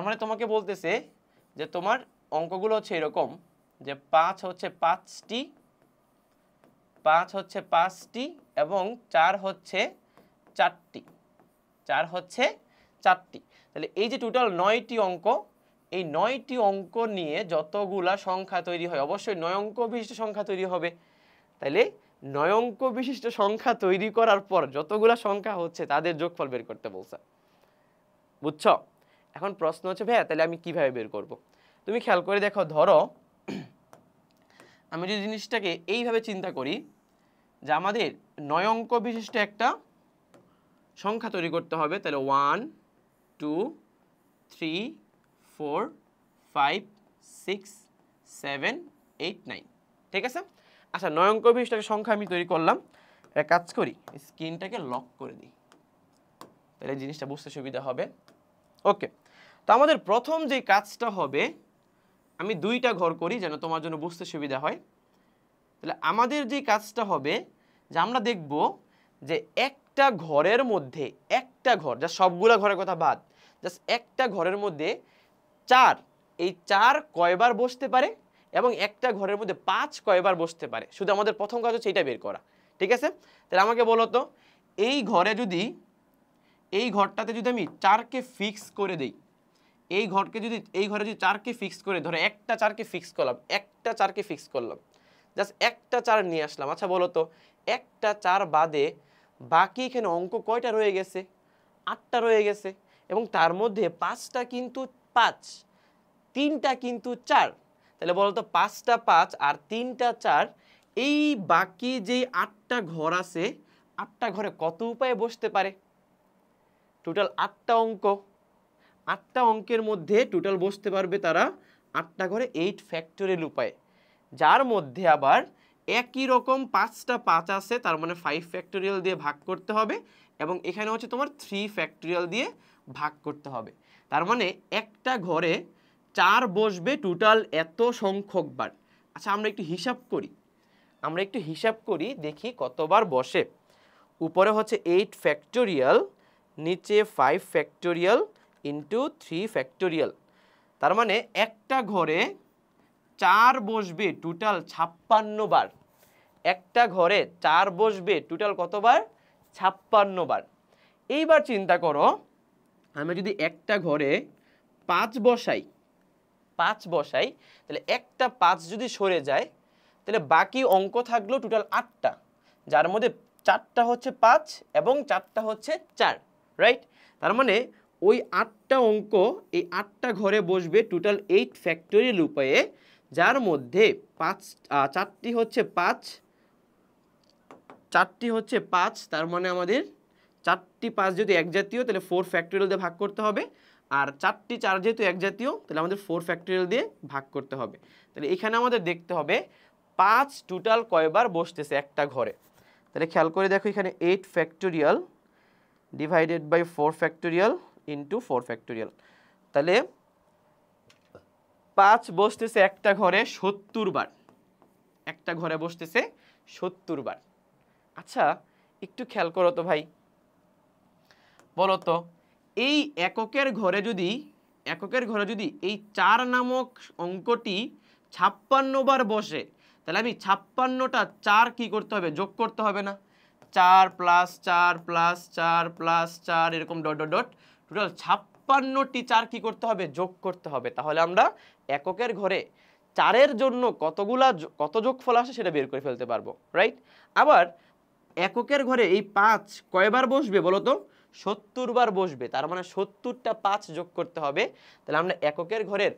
মানে তোমাকে বলতেছে যে তোমার অঙ্কগুলো হচ্ছে এরকম যে 5 হচ্ছে 5টি এবং 4 হচ্ছে 4টি। তাহলে এই যে টোটাল 9টি অঙ্ক, এই 9টি অঙ্ক নিয়ে যতগুলা সংখ্যা তৈরি হয় অবশ্যই 9 অঙ্ক বিশিষ্ট সংখ্যা তৈরি হবে। তাহলে 9 অঙ্ক বিশিষ্ট সংখ্যা তৈরি করার পর যতগুলা সংখ্যা হচ্ছে তাদের যোগফল বের করতে বলছে। বুঝছো? এখন প্রশ্ন হচ্ছে ভাইয়া তাহলে আমি কিভাবে বের করব? তুমি খেয়াল করে দেখো, ধরো আমি যদি জিনিসটাকে এইভাবে চিন্তা করি যে আমাদের 9 অঙ্ক বিশিষ্ট একটা সংখ্যা তৈরি করতে হবে, তাহলে 1 2 3 4 5 6 7 8 9, ঠিক আছে? আচ্ছা, 9 অঙ্ক বিশিষ্ট একটা সংখ্যা আমি তৈরি করলাম। একটা কাজ করি, স্ক্রিনটাকে লক করে দিই, তাহলে জিনিসটা বুঝতে সুবিধা হবে। ওকে, তো আমাদের প্রথম যে কাজটা হবে, আমি 2টা ঘর করি যেন তোমার জন্য বুঝতে সুবিধা হয়। তাহলে আমাদের যে কাজটা হবে যে আমরা দেখব যে একটা ঘরের মধ্যে, একটা ঘর যা সবগুলা ঘরের কথা বাদ, জাস্ট একটা ঘরের মধ্যে 4, এই 4 কয়বার বসতে পারে এবং একটা ঘরের মধ্যে 5 কয়বার বসতে পারে। শুধু আমাদের প্রথম কাজ হচ্ছে এটা বের করা, ঠিক আছে? তাহলে আমাকে বলো তো, এই ঘরটাতে যদি আমি 4কে ফিক্স করে দেই, এই ঘরে যদি 4কে ফিক্স করে, ধরো একটা 4কে ফিক্স করলাম, জাস্ট একটা 4 নিয়ে আসলাম। আচ্ছা বলো তো, একটা 4 বাদে বাকি এখানে অঙ্ক কয়টা রয়ে গেছে? 8টা রয়ে গেছে, এবং তার মধ্যে 5টা কিন্তু 5, 3টা কিন্তু 4। তাহলে বলো তো 5টা 5 আর 3টা 4, এই বাকি যে 8টা ঘর আছে, 8টা ঘরে কত উপায়ে বসতে পারে? টোটাল 8টা অঙ্ক, 8টা অঙ্কের মধ্যে টোটাল বসতে পারবে তারা 8টা ঘরে 8 ফ্যাক্টোরিয়াল উপায়ে, যার মধ্যে আবার একই রকম 5টা 5 আছে, তার মানে 5 ফ্যাক্টোরিয়াল দিয়ে ভাগ করতে হবে, এবং এখানে হচ্ছে তোমার 3 ফ্যাক্টোরিয়াল দিয়ে ভাগ করতে হবে। তার মানে একটা ঘরে 4 বসবে টোটাল এত সংখ্যক বার। আচ্ছা আমরা একটু হিসাব করি, দেখি কতবার বসে। উপরে হচ্ছে 8 ফ্যাক্টোরিয়াল, নিচে 5 ফ্যাক্টোরিয়াল ইন্টু 3 ফ্যাক্টোরিয়াল। তার মানে একটা ঘরে 4 বসবে টোটাল 56 বার। একটা ঘরে 4 বসবে টোটাল কতবার? 56 বার। এইবার চিন্তা করো, আমি যদি একটা ঘরে 5 বসাই, তাহলে একটা 5 যদি সরে যায়, তাহলে বাকি অঙ্ক থাকলো টোটাল 8টা, যার মধ্যে 4টা হচ্ছে 5 এবং 4টা হচ্ছে 4, রাইট? তার মানে ওই 8টা অঙ্ক, এই 8টা ঘরে বসবে টোটাল 8 ফ্যাক্টোরিয়াল উপায়ে, যার মধ্যে চারটি হচ্ছে পাঁচ, তার মানে আমাদের 4টি 5 যদি এক জাতীয় তাহলে 4 ফ্যাক্টরিয়াল দিয়ে ভাগ করতে হবে, আর 4টি 4 যেহেতু এক জাতীয় তাহলে আমাদের 4 ফ্যাক্টরিয়াল দিয়ে ভাগ করতে হবে। তাহলে এখানে আমাদের দেখতে হবে 5 টোটাল কয়বার বসতেছে একটা ঘরে। তাহলে খেয়াল করে দেখো এখানে 8 factorial divided by 4 factorial into 4 factorial, তাহলে 5 বসতেছে একটা ঘরে 70 বার, একটা ঘরে বসতেছে 70 বার। আচ্ছা একটু খেয়াল করো তো ভাই, বলো তো এই এককের ঘরে যদি এই 4 নামক অঙ্কটি 56 বার বসে, তাহলে আমি 56টা 4 কি করতে হবে, যোগ করতে হবে না? 4 প্লাস 4 প্লাস 4 প্লাস 4 এরকম ডট ডট ডট টোটাল 56টি 4 কি করতে হবে, যোগ করতে হবে। তাহলে আমরা এককের ঘরে 4-এর জন্য কত যোগফল আসে সেটা বের করে ফেলতে পারবো, রাইট? আবার এককের ঘরে এই 5 কয়বার বসবে বলো তো, 70 বার বসবে, তার মানে 70টা 5 যোগ করতে হবে। তাহলে আমরা এককের ঘরের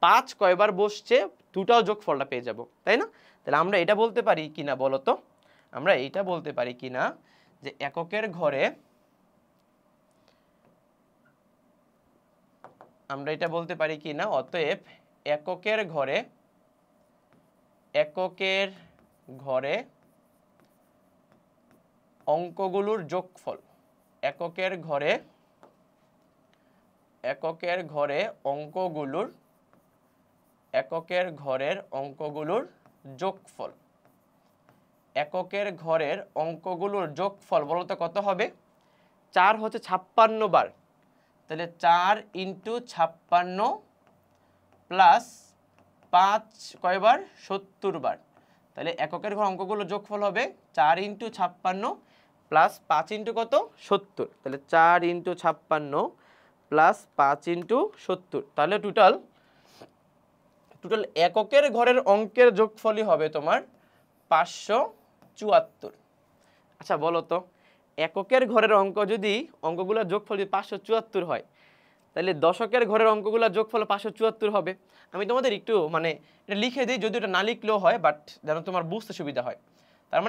5 কয়বার বসছে টোটাল যোগফলটা পেয়ে যাব, তাই না? তাহলে আমরা এটা বলতে পারি কিনা বলো তো, আমরা এটা বলতে পারি কিনা যে এককের ঘরে, আমরা এটা বলতে পারি কিনা অতএব এককের ঘরে অঙ্কগুলোর যোগফল, এককের ঘরে এককের ঘরের অঙ্কগুলোর যোগফল, এককের ঘরের অঙ্কগুলোর যোগফল বলতে কত হবে? 4 হচ্ছে 56 বার, তাহলে 4 ইন্টু 56 প্লাস 5 কয়বার, 70 বার। তাহলে এককের ঘর অঙ্কগুলোর যোগফল হবে 4 ইন্টু 56 প্লাস 5 ইন্টু কত, 70। তাহলে 4 ইন্টু 56 প্লাস 5 ইন্টু 70, তাহলে টোটাল এককের ঘরের অঙ্কের যোগফলই হবে তোমার 574। আচ্ছা বলো তো এককের ঘরের অঙ্ক যদি অঙ্কগুলোর যোগফল যদি 574 হয়, তাহলে দশকের ঘরের অঙ্কগুলোর যোগফল 574 হবে। আমি তোমাদের একটু মানে এটা লিখে দিই, যদি এটা না লিখলেও হয়, বাট যেন তোমার বুঝতে সুবিধা হয়। তার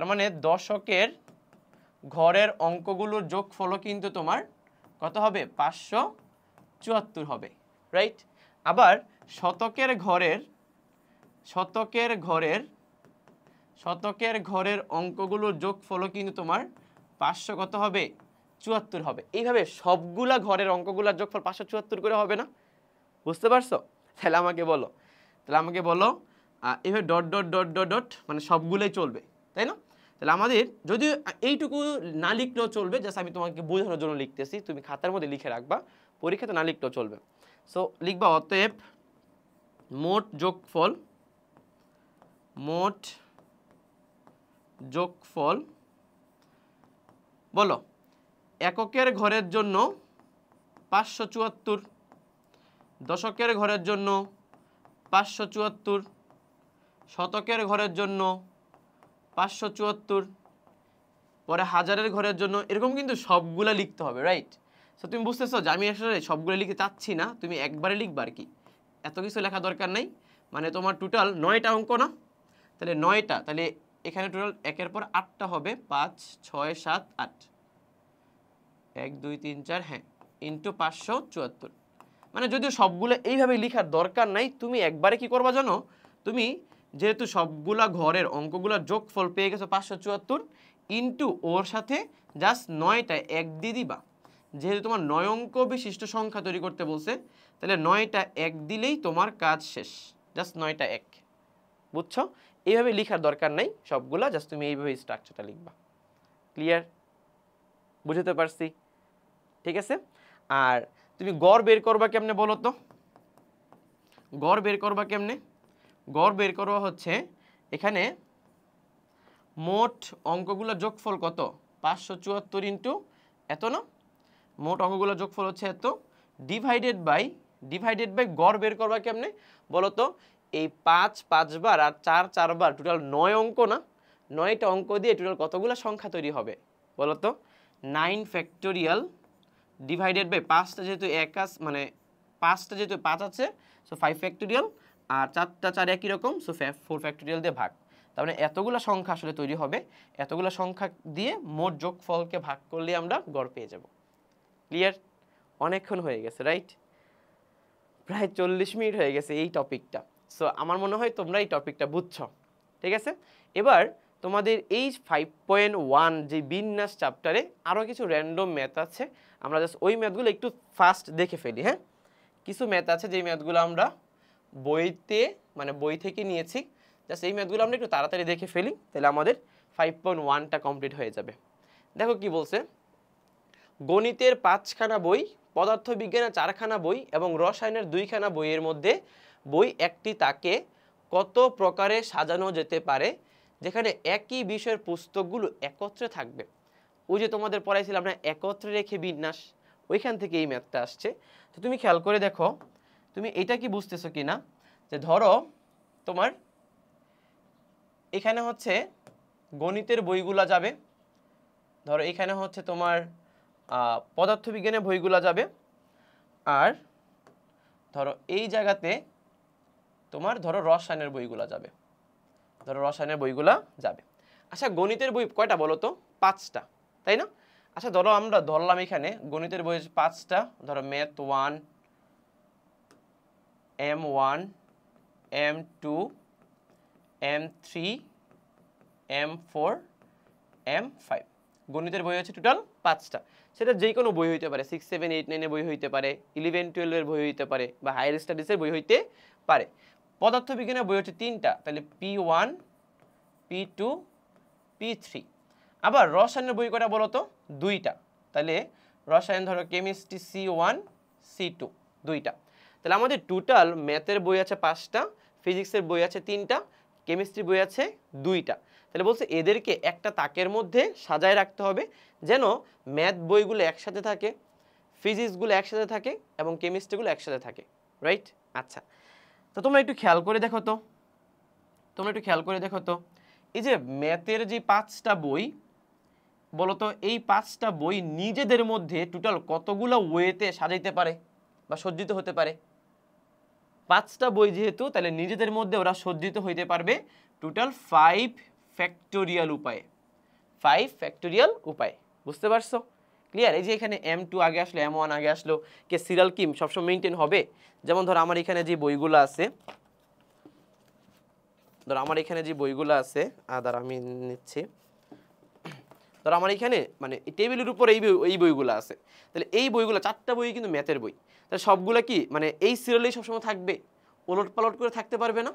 মানে দশকের ঘরের অঙ্কগুলোর যোগফলও কিন্তু তোমার কত হবে, 574 হবে, রাইট? আবার শতকের ঘরের অঙ্কগুলোর যোগফলও কিন্তু তোমার 500 কত হবে, 74 হবে। এইভাবে সবগুলা ঘরের অঙ্কগুলোর যোগফল 574 করে হবে না? বুঝতে পারছো? তাহলে আমাকে বলো এইভাবে dot dot dot dot dot মানে সবগুলোই চলবে, তাই না? তাহলে আমাদের যদি এইটুকু না লিখলেও চলবে, জাস্ট আমি তোমাকে বোঝানোর জন্য লিখতেছি, তুমি খাতার মধ্যে লিখে রাখবা, পরীক্ষাতে না লিখলেও চলবে। সো লিখবা অতএব মোট যোগফল বলো এককের ঘরের জন্য 574, দশকের ঘরের জন্য 574, শতকের ঘরের জন্য 574, পরে হাজারের ঘরের জন্য, এরকম কিন্তু সবগুলা লিখতে হবে, রাইট? সো তুমি বুঝতেছো যে আমি আসলে সবগুলো লিখতে চাচ্ছি না, তুমি একবারে লিখবা আর কি, এত কিছু লেখা দরকার নাই। মানে তোমার টোটাল 9টা অঙ্ক না, তাহলে 9টা, তাহলে এখানে টোটাল একের পর 8টা হবে, 5 6 7 8, 1 2 3 4, হ্যাঁ, ইন্টু 574। মানে যদিও সবগুলো এইভাবে লেখার দরকার নাই, তুমি একবারে কি করবা জানো, তুমি যেহেতু সবগুলা ঘরের অঙ্কগুলোর যোগফল পেয়ে গেছো 574, ইন্টু ওর সাথে জাস্ট 9টা 1 দিয়ে দিবা, যেহেতু তোমার 9 অঙ্ক বিশিষ্ট সংখ্যা তৈরি করতে বলছে, তাহলে 9টা 1 দিলেই তোমার কাজ শেষ, জাস্ট 9টা 1। বুঝছো? এইভাবে লেখার দরকার নাই সবগুলা, জাস্ট তুমি এইভাবে স্ট্রাকচারটা লিখবা। ক্লিয়ার? বুঝতে পারছি? ঠিক আছে। আর তুমি গড় বের করবা কেমনে বলো তো, গড় বের করবা হচ্ছে এখানে মোট অঙ্কগুলোর যোগফল কত, 574 ইন্টু এত না, মোট অঙ্কগুলোর যোগফল হচ্ছে এত, ডিভাইডেড বাই গড় বের করবা কেমনে বলো তো, এই 5 5 বার আর 4 4 বার, টোটাল 9 অঙ্ক না, 9টা অঙ্ক দিয়ে টোটাল কতগুলো সংখ্যা তৈরি হবে বলো তো, 9 ফ্যাক্টোরিয়াল ডিভাইডেড বাই 5টা যেহেতু এক আছে মানে 5টা যেহেতু 5 আছে সো 5 ফ্যাক্টোরিয়াল, আর 4টা 4 একই রকম সো 4 ফ্যাক্টোরিয়াল দিয়ে ভাগ। তার মানে এতগুলো সংখ্যা আসলে তৈরি হবে, এতগুলো সংখ্যা দিয়ে মোট যোগফলকে ভাগ করলে আমরা গড় পেয়ে যাব। ক্লিয়ার? অনেকক্ষণ হয়ে গেছে রাইট, প্রায় 40 মিনিট হয়ে গেছে এই টপিকটা। সো আমার মনে হয় তোমরা এই টপিকটা বুঝছো, ঠিক আছে। এবার তোমাদের এই 5.1 যে বিন্যাস চ্যাপ্টারে আরও কিছু র্যান্ডম ম্যাথ আছে, আমরা জাস্ট ওই ম্যাথগুলো একটু ফাস্ট দেখে ফেলি। হ্যাঁ, কিছু ম্যাথ আছে যেই ম্যাথগুলো আমরা বইতে মানে বই থেকে নিয়েছি, জাস্ট এই ম্যাথগুলো আমরা একটু তাড়াতাড়ি দেখে ফেলি, তাহলে আমাদের 5.1টা কমপ্লিট হয়ে যাবে। দেখো কি বলছে, গণিতের 5খানা বই, পদার্থবিজ্ঞানের 4খানা বই এবং রসায়নের 2খানা বইয়ের মধ্যে বই একটি তাকে কত প্রকারে সাজানো যেতে পারে যেখানে একই বিষয়ের পুস্তকগুলো একত্রে থাকবে। ওই যে তোমাদের পড়াইছিলাম না একত্রে রেখে বিন্যাস, ওইখান থেকে এই ম্যাথটা আসছে। তো তুমি খেয়াল করে দেখো তুমি এটা কি বুঝতেছো কিনা, যে ধরো তোমার এখানে হচ্ছে গণিতের বইগুলা যাবে, ধরো এখানে হচ্ছে তোমার পদার্থবিজ্ঞানের বইগুলা যাবে, আর ধরো এই জায়গাতে তোমার ধরো রসায়নের বইগুলা যাবে, ধরো রসায়নের বইগুলা যাবে। আচ্ছা গণিতের বই কয়টা বলো তো? 5টা, তাই না? আচ্ছা ধরো আমরা ধরলাম এখানে গণিতের বই 5টা, ধরো math 1, M1, M2, M3, M4, M5, গণিতের বই হচ্ছে টোটাল 5টা। সেটা যে কোনো বই হইতে পারে, 6, 7, 8, 9 এর বই হইতে পারে, 11, 12 এর বই হইতে পারে, বা হায়ার স্টাডিজের বই হইতে পারে। পদার্থবিজ্ঞানের বই হচ্ছে 3টা, তাহলে P1, P2, P3। আবার রসায়নের বই কটা বলো তো? 2টা, তাহলে রসায়ন ধরো কেমিস্ট্রি C1, C2, 2টা। তাহলে আমাদের টোটাল ম্যাথের বই আছে 5টা, ফিজিক্সের বই আছে 3টা, কেমিস্ট্রি বই আছে 2টা। তাহলে বলছে এদেরকে একটা তাকের মধ্যে সাজায় রাখতে হবে যেন ম্যাথ বইগুলো একসাথে থাকে, ফিজিক্সগুলো একসাথে থাকে এবং কেমিস্ট্রিগুলো একসাথে থাকে, রাইট? আচ্ছা, তো তোমরা একটু খেয়াল করে দেখো তো, এই যে ম্যাথের যে 5টা বই বলো তো, এই 5টা বই নিজেদের মধ্যে টোটাল কতগুলো ওয়েতে সাজাইতে পারে বা সজ্জিত হতে পারে? 5টা বই যেহেতু, তাহলে নিজেদের মধ্যে ওরা সজ্জিত হইতে পারবে টোটাল 5 ফ্যাক্টোরিয়াল উপায়ে। 5 ফ্যাক্টোরিয়াল উপায়ে, বুঝতে পারছো? ক্লিয়ার? এই যে এখানে M2 আগে আসলো, M1 আগে আসলো, কে সিরিয়াল কি সবসময় মেনটেন হবে? যেমন ধরো আমার এখানে যে বইগুলো আছে, আদার আমি নিচ্ছি, ধরো আমার এখানে মানে টেবিলের উপর এই বইগুলো আছে, তাহলে এই বইগুলো 4টা বই কিন্তু ম্যাথের বই, তাহলে সবগুলো কি মানে এই সিরিয়ালেই সবসময় থাকবে, ওলট পালট করে থাকতে পারবে না।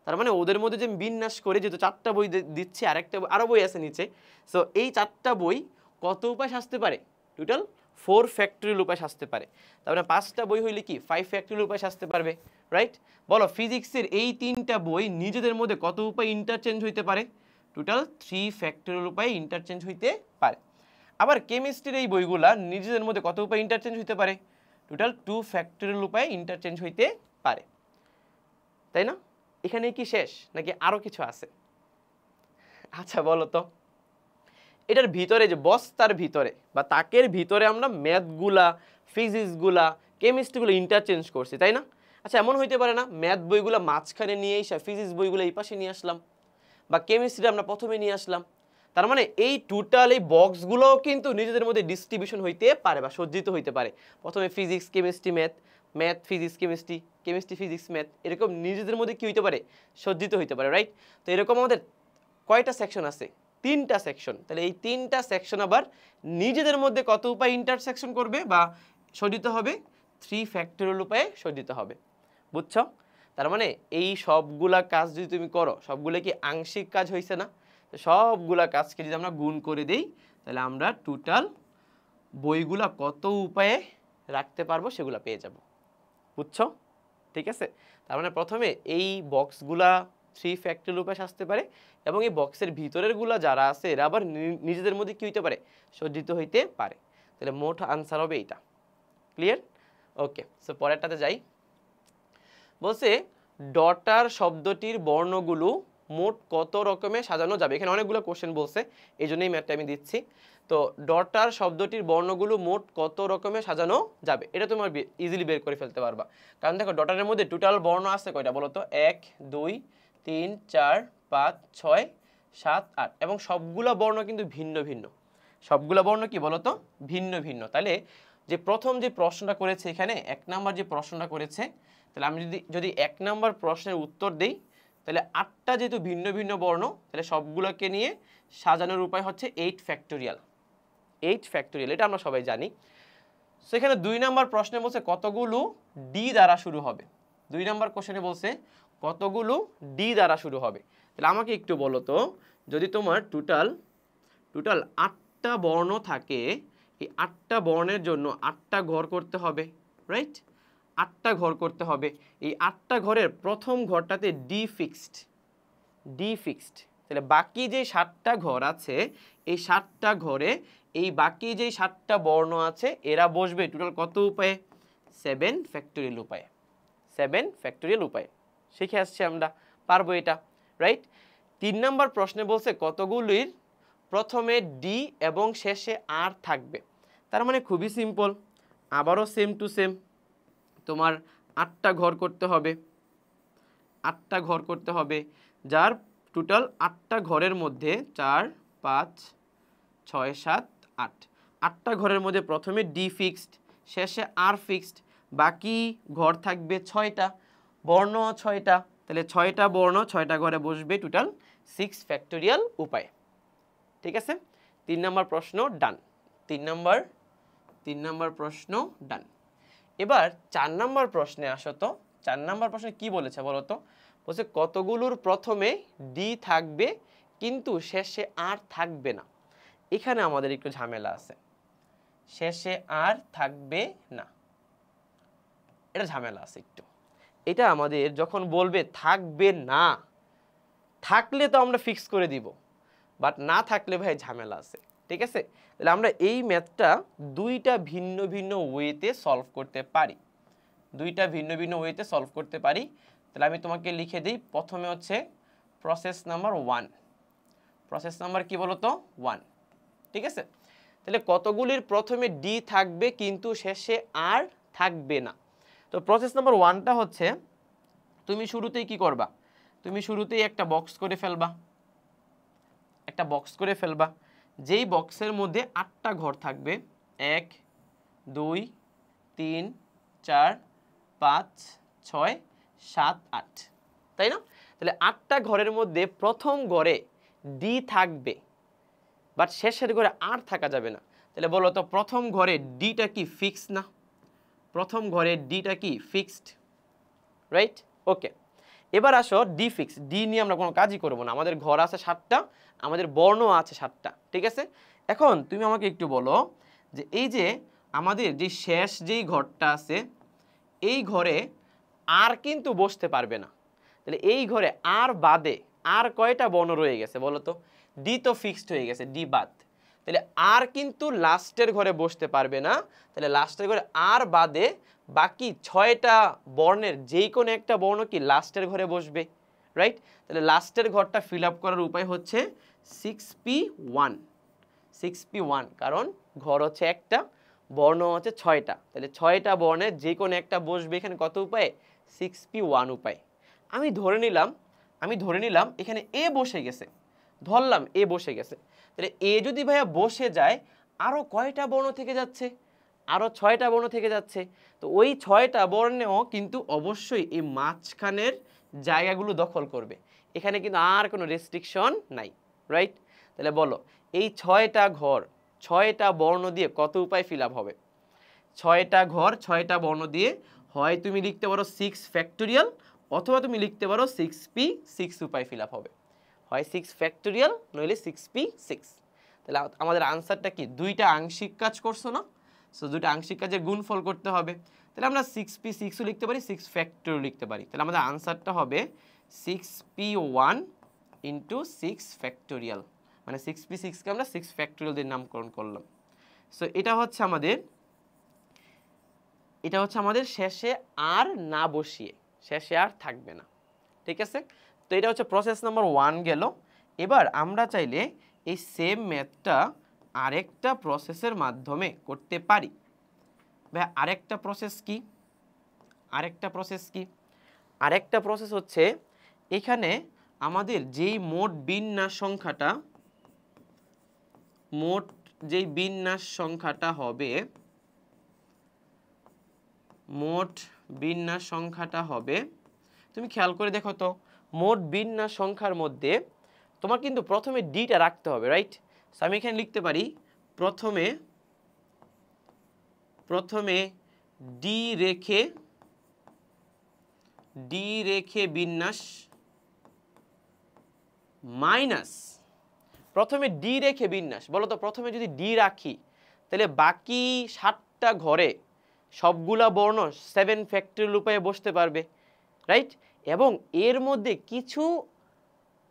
তার মানে ওদের মধ্যে যে বিন্যাস করে যেহেতু 4টা বই দিচ্ছে, আরও বই আছে নিচে, সো এই 4টা বই কত উপায় সাজতে পারে? টোটাল 4 ফ্যাক্টোরিয়াল উপায় সাজতে পারে। তার মানে 5টা বই হইলে কি 5 ফ্যাক্টোরিয়াল উপায় সাজতে পারবে, রাইট? বলো ফিজিক্সের এই 3টা বই নিজেদের মধ্যে কত উপায় ইন্টারচেঞ্জ হইতে পারে? টোটাল 3 ফ্যাক্টোরিয়াল উপায়ে ইন্টারচেঞ্জ হইতে পারে। আবার কেমিস্ট্রির এই বইগুলা নিজেদের মধ্যে কত উপায়ে ইন্টারচেঞ্জ হইতে পারে? টোটাল 2 ফ্যাক্টোরিয়াল উপায়ে ইন্টারচেঞ্জ হইতে পারে, তাই না? এখানে কি শেষ নাকি আরো কিছু আছে? আচ্ছা বলো তো, এটার ভিতরে যে বস্তার ভিতরে বা তাকের ভিতরে আমরা ম্যাথগুলা, ফিজিক্সগুলা, কেমিস্ট্রিগুলো ইন্টারচেঞ্জ করছি, তাই না? আচ্ছা এমন হইতে পারে না ম্যাথ বইগুলো মাঝখানে নিয়ে এসে ফিজিক্স বইগুলো এই পাশে নিয়ে আসলাম, বা কেমিস্ট্রি আমরা প্রথমে নিয়ে আসলাম? তার মানে এই টোটাল এই বক্সগুলোও কিন্তু নিজেদের মধ্যে ডিস্ট্রিবিউশন হইতে পারে বা সজ্জিত হইতে পারে। প্রথমে physics chemistry math, math physics chemistry, chemistry physics math, এরকম নিজেদের মধ্যে কি হইতে পারে? সজ্জিত হইতে পারে, রাইট? তো এরকম আমাদের কয়টা সেকশন আছে? 3টা সেকশন। তাহলে এই 3টা সেকশন আবার নিজেদের মধ্যে কত উপায় ইন্টারসেকশন করবে বা সজ্জিত হবে? 3 ফ্যাক্টোরিয়াল উপায়ে সজ্জিত হবে, বুঝছো? তার মানে এই সবগুলা কাজ যদি তুমি করো, সবগুলো কি আংশিক কাজ হয়েছে না? তো সবগুলা কাজকে যদি আমরা গুণ করে দিই, তাহলে আমরা টোটাল বইগুলা কত উপায়ে রাখতে পারবো সেগুলো পেয়ে যাব, বুঝছো? ঠিক আছে, তার মানে প্রথমে এই বক্সগুলা 3 ফ্যাক্টোরিয়াল উপায়ে সাজতে পারে এবং এই বক্সের ভিতরের গুলা যারা আছে এরা আবার নিজেদের মধ্যে কি হইতে পারে? সজ্জিত হইতে পারে। তাহলে মোট আনসার হবে এইটা। ক্লিয়ার? ওকে, সো পরেরটাতে যাই। বলছে ডটার শব্দটির বর্ণগুলো মোট কত রকমে সাজানো যাবে? এখানে অনেকগুলো কোশ্চেন বলছে, এই জন্যই ম্যাথটা আমি দিচ্ছি। তো ডটার শব্দটির বর্ণগুলো মোট কত রকমের সাজানো যাবে, এটা তোমার ইজিলি বের করে ফেলতে পারবা। কারণ দেখো ডটারের মধ্যে টোটাল বর্ণ আছে কয়টা বলো তো, 1 2 3 4 5 6 7 8, এবং সবগুলা বর্ণ কিন্তু ভিন্ন ভিন্ন। সবগুলা বর্ণ কি বলো তো, ভিন্ন ভিন্ন। তাহলে যে প্রথম যে প্রশ্নটা করেছে এখানে 1 নাম্বার যে প্রশ্নটা করেছে, তাহলে আমি যদি 1 নাম্বার প্রশ্নের উত্তর দেই, তাহলে 8টা যেহেতু ভিন্ন ভিন্ন বর্ণ, তাহলে সবগুলোকে নিয়ে সাজানোর উপায় হচ্ছে 8 ফ্যাক্টোরিয়াল। 8 ফ্যাক্টোরিয়াল, এটা আমরা সবাই জানি। সেখানে 2 নাম্বার প্রশ্নে বলছে কতগুলো ডি দ্বারা শুরু হবে। 2 নাম্বার কোশ্চেনে বলছে কতগুলো ডি দ্বারা শুরু হবে। তাহলে আমাকে একটু বলো তো, যদি তোমার টোটাল 8টা বর্ণ থাকে, এই 8টা বর্ণের জন্য 8টা ঘর করতে হবে, রাইট? 8টা ঘর করতে হবে। এই 8টা ঘরের প্রথম ঘরটাতে ডি ফিক্সড, তাহলে বাকি যে 7টা ঘর আছে, এই 7টা ঘরে এই বাকি যে 7টা বর্ণ আছে এরা বসবে টোটাল কত উপায়ে, 7 ফ্যাক্টোরিয়াল উপায়ে। 7 ফ্যাক্টোরিয়াল উপায়ে শিখে আসছি আমরা, পারবো এটা, রাইট? 3 নাম্বার প্রশ্নে বলছে কতগুলির প্রথমে ডি এবং শেষে আর থাকবে। তার মানে খুবই সিম্পল, আবারও সেম টু সেম, তোমার 8টা ঘর করতে হবে। 8টা ঘর করতে হবে, যার টোটাল 8টা ঘরের মধ্যে 4 5 6 7 8, 8টা ঘরের মধ্যে প্রথমে ডি ফিক্সড, শেষে আর ফিক্সড, বাকি ঘর থাকবে 6টা, বর্ণ 6টা, তাহলে 6টা বর্ণ 6টা ঘরে বসবে, টোটাল 6 ফ্যাক্টোরিয়াল উপায়। ঠিক আছে, 3 নাম্বার প্রশ্ন ডান। 3 নাম্বার প্রশ্ন ডান। এবার 4 নাম্বার প্রশ্নে আসো তো। 4 নাম্বার প্রশ্নে কি বলেছে বলো তো, বলছে কতগুলোর প্রথমে ডি থাকবে কিন্তু শেষে আর থাকবে না। এখানে আমাদের একটু ঝামেলা আছে, শেষে আর থাকবে না, এটা ঝামেলা আছে একটু। এটা আমাদের যখন বলবে থাকবে না, থাকলে তো আমরা ফিক্স করে দিব, বাট না থাকলে ভাই ঝামেলা আছে। ঠিক আছে, তাহলে আমরা এই ম্যাথটা দুইটা ভিন্ন ভিন্ন ওয়েতে সলভ করতে পারি, তাহলে আমি তোমাকে লিখে দিই। প্রথমে হচ্ছে প্রসেস নাম্বার 1, প্রসেস নাম্বার কি বলো তো 1। ঠিক আছে, তাহলে কতগুলির প্রথমে ডি থাকবে কিন্তু শেষে আর থাকবে না। তো প্রসেস নাম্বার 1টা হচ্ছে, তুমি শুরুতেই কি করবা, তুমি শুরুতেই একটা বক্স করে ফেলবা, যেই বক্সের মধ্যে 8টা ঘর থাকবে, 1 2 3 4 5 6 7 8, তাই না? তাহলে 8টা ঘরের মধ্যে প্রথম ঘরে ডি থাকবে, বাট শেষের ঘরে আর থাকা যাবে না। তাহলে বলো তো প্রথম ঘরে ডিটা কি ফিক্সড না? প্রথম ঘরে ডিটা কি ফিক্সড, রাইট? ওকে, এবার আসো ডি ফিক্স, ডি নিয়ে আমরা কোনো কাজই করবো না, আমাদের ঘর আছে 7টা, আমাদের বর্ণ আছে 7টা। ঠিক আছে, এখন তুমি আমাকে একটু বলো যে এই যে আমাদের যে শেষ যেই ঘরটা আছে, এই ঘরে আর কিন্তু বসতে পারবে না। তাহলে এই ঘরে আর বাদে আর কয়টা বর্ণ রয়ে গেছে বলো তো? ডি তো ফিক্সড হয়ে গেছে, ডি বাদ, তাহলে আর কিন্তু লাস্টের ঘরে বসতে পারবে না। তাহলে লাস্টের ঘরে আর বাদে বাকি 6টা বর্ণের যেই কোনো একটা বর্ণ কি লাস্টের ঘরে বসবে, রাইট? তাহলে লাস্টের ঘরটা ফিল আপ করার উপায় হচ্ছে 6p1, 6p1, কারণ ঘর হচ্ছে একটা, বর্ণ হচ্ছে 6টা, তাহলে 6টা বর্ণের যে কোনো একটা বসবে এখানে কত উপায়ে, 6p1 উপায়। আমি ধরে নিলাম এখানে এ বসে গেছে, ধরলাম এ বসে গেছে। তাহলে এ যদি ভাইয়া বসে যায়, আরো কয়টা বর্ণ থেকে যাচ্ছে, আরো 6টা বর্ণ থেকে যাচ্ছে। তো ওই 6টা বর্ণেও কিন্তু অবশ্যই এই মাঝখানের জায়গাগুলো দখল করবে, এখানে কিন্তু আর কোনো রেস্ট্রিকশন নাই, রাইট? তাহলে বলো এই 6টা ঘর 6টা বর্ণ দিয়ে কত উপায় ফিল আপ হবে? 6টা ঘর 6টা বর্ণ দিয়ে হয় তুমি লিখতে পারো 6 ফ্যাক্টোরিয়াল, অথবা তুমি লিখতে পারো 6p6 উপায় ফিল আপ হবে, হয় 6 ফ্যাক্টোরিয়াল নইলে 6p6। তাহলে আমাদের আনসারটা কি, দুইটা আংশিক কাজ করছো না? সো দুইটা আংশিক কাজের গুণফল করতে হবে। তাহলে আমরা 6p6ও লিখতে পারি, 6 ফ্যাক্টোরিয়াল লিখতে পারি। তাহলে আমাদের আনসারটা হবে 6p1 ইন্টু 6 ফ্যাক্টোরিয়াল, মানে 6p6কে আমরা 6 ফ্যাক্টোরিয়াল দিয়ে নামকরণ করলাম। সো এটা হচ্ছে আমাদের শেষে আর না বসিয়ে, শেষে আর থাকবে না। ঠিক আছে, তো এটা হচ্ছে প্রসেস নাম্বার 1 গেল। এবার আমরা চাইলে এই সেম ম্যাথটা আরেকটা প্রসেসের মাধ্যমে করতে পারি। ভাই আরেকটা প্রসেস কি? আরেকটা প্রসেস কি? আরেকটা প্রসেস হচ্ছে এখানে আমাদের যেই মোট বিন্যাস সংখ্যাটা, মোট যেই বিন্যাস সংখ্যাটা হবে, মোট বিন্যাস সংখ্যাটা হবে, তুমি খেয়াল করে দেখো তো, মোট বিন্যাস সংখ্যার মধ্যে তোমার কিন্তু প্রথমে ডিটা রাখতে হবে, রাইট? সো আমি এখানে লিখতে পারি প্রথমে ডি রেখে বিন্যাস মাইনাস, প্রথমে ডি রেখে বিন্যাস। বলো তো, প্রথমে যদি ডি রাখি তাহলে বাকি 7টা ঘরে সবগুলা বর্ণ 7 ফ্যাক্টরিয়াল উপায়ে বসতে পারবে, রাইট? এবং এর মধ্যে কিছু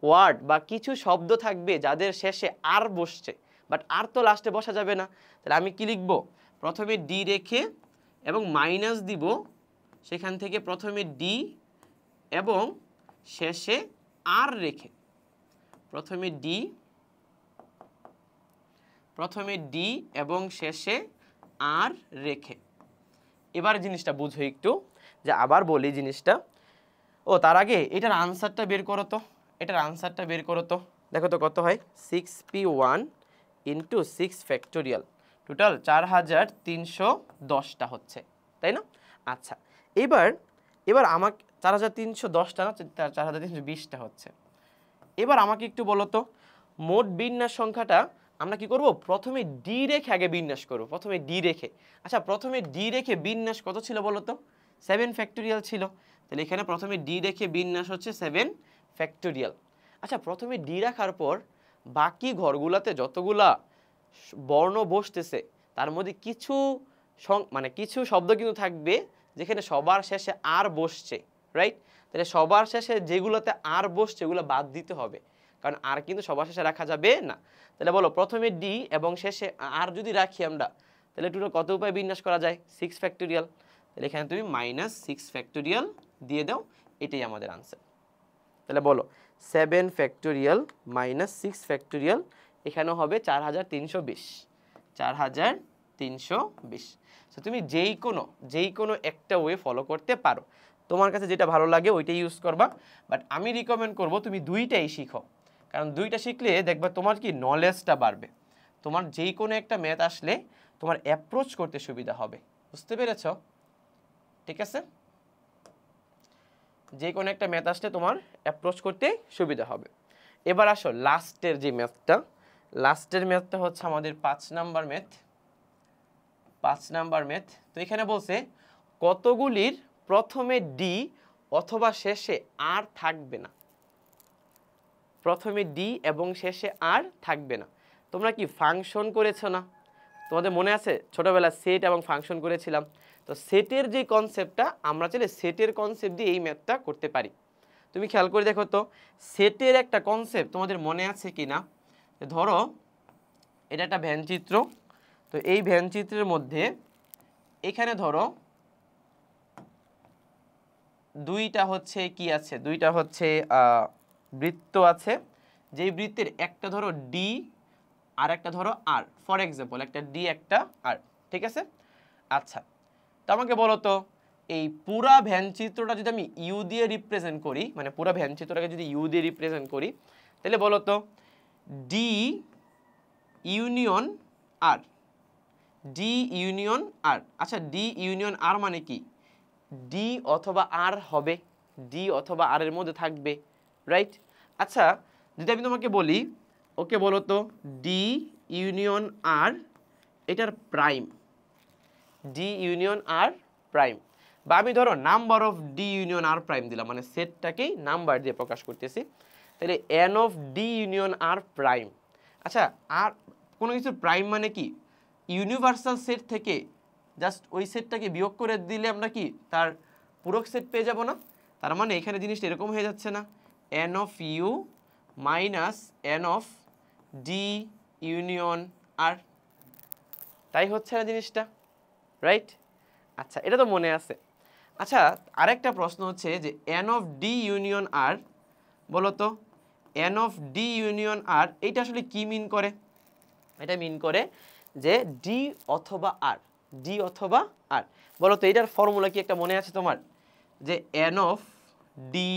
ওয়ার্ড বা কিছু শব্দ থাকবে যাদের শেষে আর বসছে, বাট আর তো লাস্টে বসা যাবে না। তাহলে আমি কি লিখব? প্রথমে ডি রেখে এবং মাইনাস দিব, সেখান থেকে প্রথমে ডি এবং শেষে আর রেখে, প্রথমে ডি এবং শেষে আর রেখে। এবার জিনিসটা বুঝো একটু, যে আবার বলি জিনিসটা। ও তার আগে এটার আনসারটা বের করো তো, এটার আনসারটা বের করো তো। দেখো তো কত হয়, 6p1 ইন্টু 6 ফ্যাক্টোরিয়াল, টোটাল 4310টা হচ্ছে, তাই না? আচ্ছা, এবার আমাকে 4310টা না, 4320টা হচ্ছে। এবার আমাকে একটু বলো তো, মোট বিন্যাস সংখ্যাটা আমরা কি করব? প্রথমে ডি রেখে আগে বিন্যাস করব, প্রথমে ডি রেখে। আচ্ছা, প্রথমে ডি রেখে বিন্যাস কত ছিল বলো তো? 7 ফ্যাক্টোরিয়াল ছিল। তাহলে এখানে প্রথমে ডি রেখে বিন্যাস হচ্ছে 7 ফ্যাক্টোরিয়াল। আচ্ছা, প্রথমে ডি রাখার পর বাকি ঘরগুলোতে যতগুলা বর্ণ বসতেছে তার মধ্যে কিছু কিছু শব্দ কিন্তু থাকবে যেখানে সবার শেষে আর বসছে, রাইট? তাহলে সবার শেষে যেগুলোতে আর বসছে এগুলো বাদ দিতে হবে, কারণ আর কিন্তু সবার শেষে রাখা যাবে না। তাহলে বলো, প্রথমে ডি এবং শেষে আর যদি রাখি আমরা, তাহলে টোটাল কত উপায়ে বিন্যাস করা যায়? 6 ফ্যাক্টোরিয়াল। তাহলে এখানে তুমি -6 ফ্যাক্টোরিয়াল দিয়ে দাও, এটাই আমাদের আনসার। তাহলে বলো 7 ফ্যাক্টোরিয়াল -6 ফ্যাক্টোরিয়াল, এখানেও হবে 4320, 4320। তো তুমি যেই কোনো একটা ওয়ে ফলো করতে পারো, তোমার কাছে যেটা ভালো লাগে ওইটাই ইউজ করবা। বাট আমি রিকমেন্ড করব তুমি দুইটাই শিখো, কারণ দুইটা শিখলে দেখবা তোমার কি নলেজটা বাড়বে। তোমার যেই কোনো একটা ম্যাথ আসলে তোমার অ্যাপ্রোচ করতে সুবিধা হবে। বুঝতে পেরেছ? ঠিক আছে, যে কোনো একটা ম্যাথ আসলে তোমার অ্যাপ্রোচ করতে সুবিধা হবে। এবার আসো লাস্টের যে ম্যাথটা, লাস্টের ম্যাথটা হচ্ছে আমাদের 5 নাম্বার ম্যাথ। 5 number math. তো এখানে বলছে কতগুলির প্রথমে ডি অথবা শেষে আর থাকবে না, প্রথমে ডি এবং শেষে আর থাকবে না। তোমরা কি ফাংশন করেছো না? তোমাদের মনে আছে ছোটবেলা সেট এবং ফাংশন করেছিলাম? তো সেটের যে কনসেপ্টটা, আমরা চাইলে সেটের কনসেপ্ট দিয়ে এই ম্যাথটা করতে পারি। তুমি খেয়াল করে দেখো তো, সেটের একটা কনসেপ্ট তোমাদের মনে আছে কি না? ধরো এটা একটা ভ্যানচিত্র, তো এই ভ্যানচিত্রের মধ্যে এখানে ধরো দুইটা হচ্ছে কি আছে, দুইটা হচ্ছে বৃত্ত আছে, যেই বৃত্তের একটা ধরো ডি আর একটা ধরো আর, ফর এক্সাম্পল একটা ডি একটা আর, ঠিক আছে? আচ্ছা, তো আমাকে বলো তো, এই পুরা ভ্যানচিত্রটা যদি আমি ইউ দিয়ে রিপ্রেজেন্ট করি, মানে পুরা ভ্যানচিত্রটাকে যদি ইউ দিয়ে রিপ্রেজেন্ট করি, তাহলে বলো তো ডি ইউনিয়ন আর, ডি ইউনিয়ন আর। আচ্ছা, ডি ইউনিয়ন আর মানে কি? ডি অথবা আর হবে, ডি অথবা আর এর মধ্যে থাকবে, রাইট? আচ্ছা, যদি আমি তোমাকে বলি, ওকে বলো তো ডি ইউনিয়ন আর এটার প্রাইম, ডি ইউনিয়ন আর প্রাইম, বা আমি ধরো number of D union R prime দিলাম, মানে সেটটাকেই নাম্বার দিয়ে প্রকাশ করতেছি। তাহলে n of D union R prime. আচ্ছা, আর কোনো কিছু প্রাইম মানে কি? ইউনিভার্সাল সেট থেকে জাস্ট ওই সেটটাকে বিয়োগ করে দিলে আমরা কি তার পূরক সেট পেয়ে যাব না? তার মানে এখানে জিনিসটা এরকম হয়ে যাচ্ছে না, n of U minus n of D union R, তাই হচ্ছে না জিনিসটা, রাইট? আচ্ছা, এটা তো মনে আছে। আচ্ছা, আরেকটা প্রশ্ন হচ্ছে যে এন অফ ডি ইউনিয়ন আর, বলো তো এন অফ ডি ইউনিয়ন আর এইটা আসলে কি মিন করে? এটা মিন করে যে ডি অথবা আর, ডি অথবা আর। বলো তো এটার ফর্মুলা কি একটা মনে আছে তোমার? যে n of D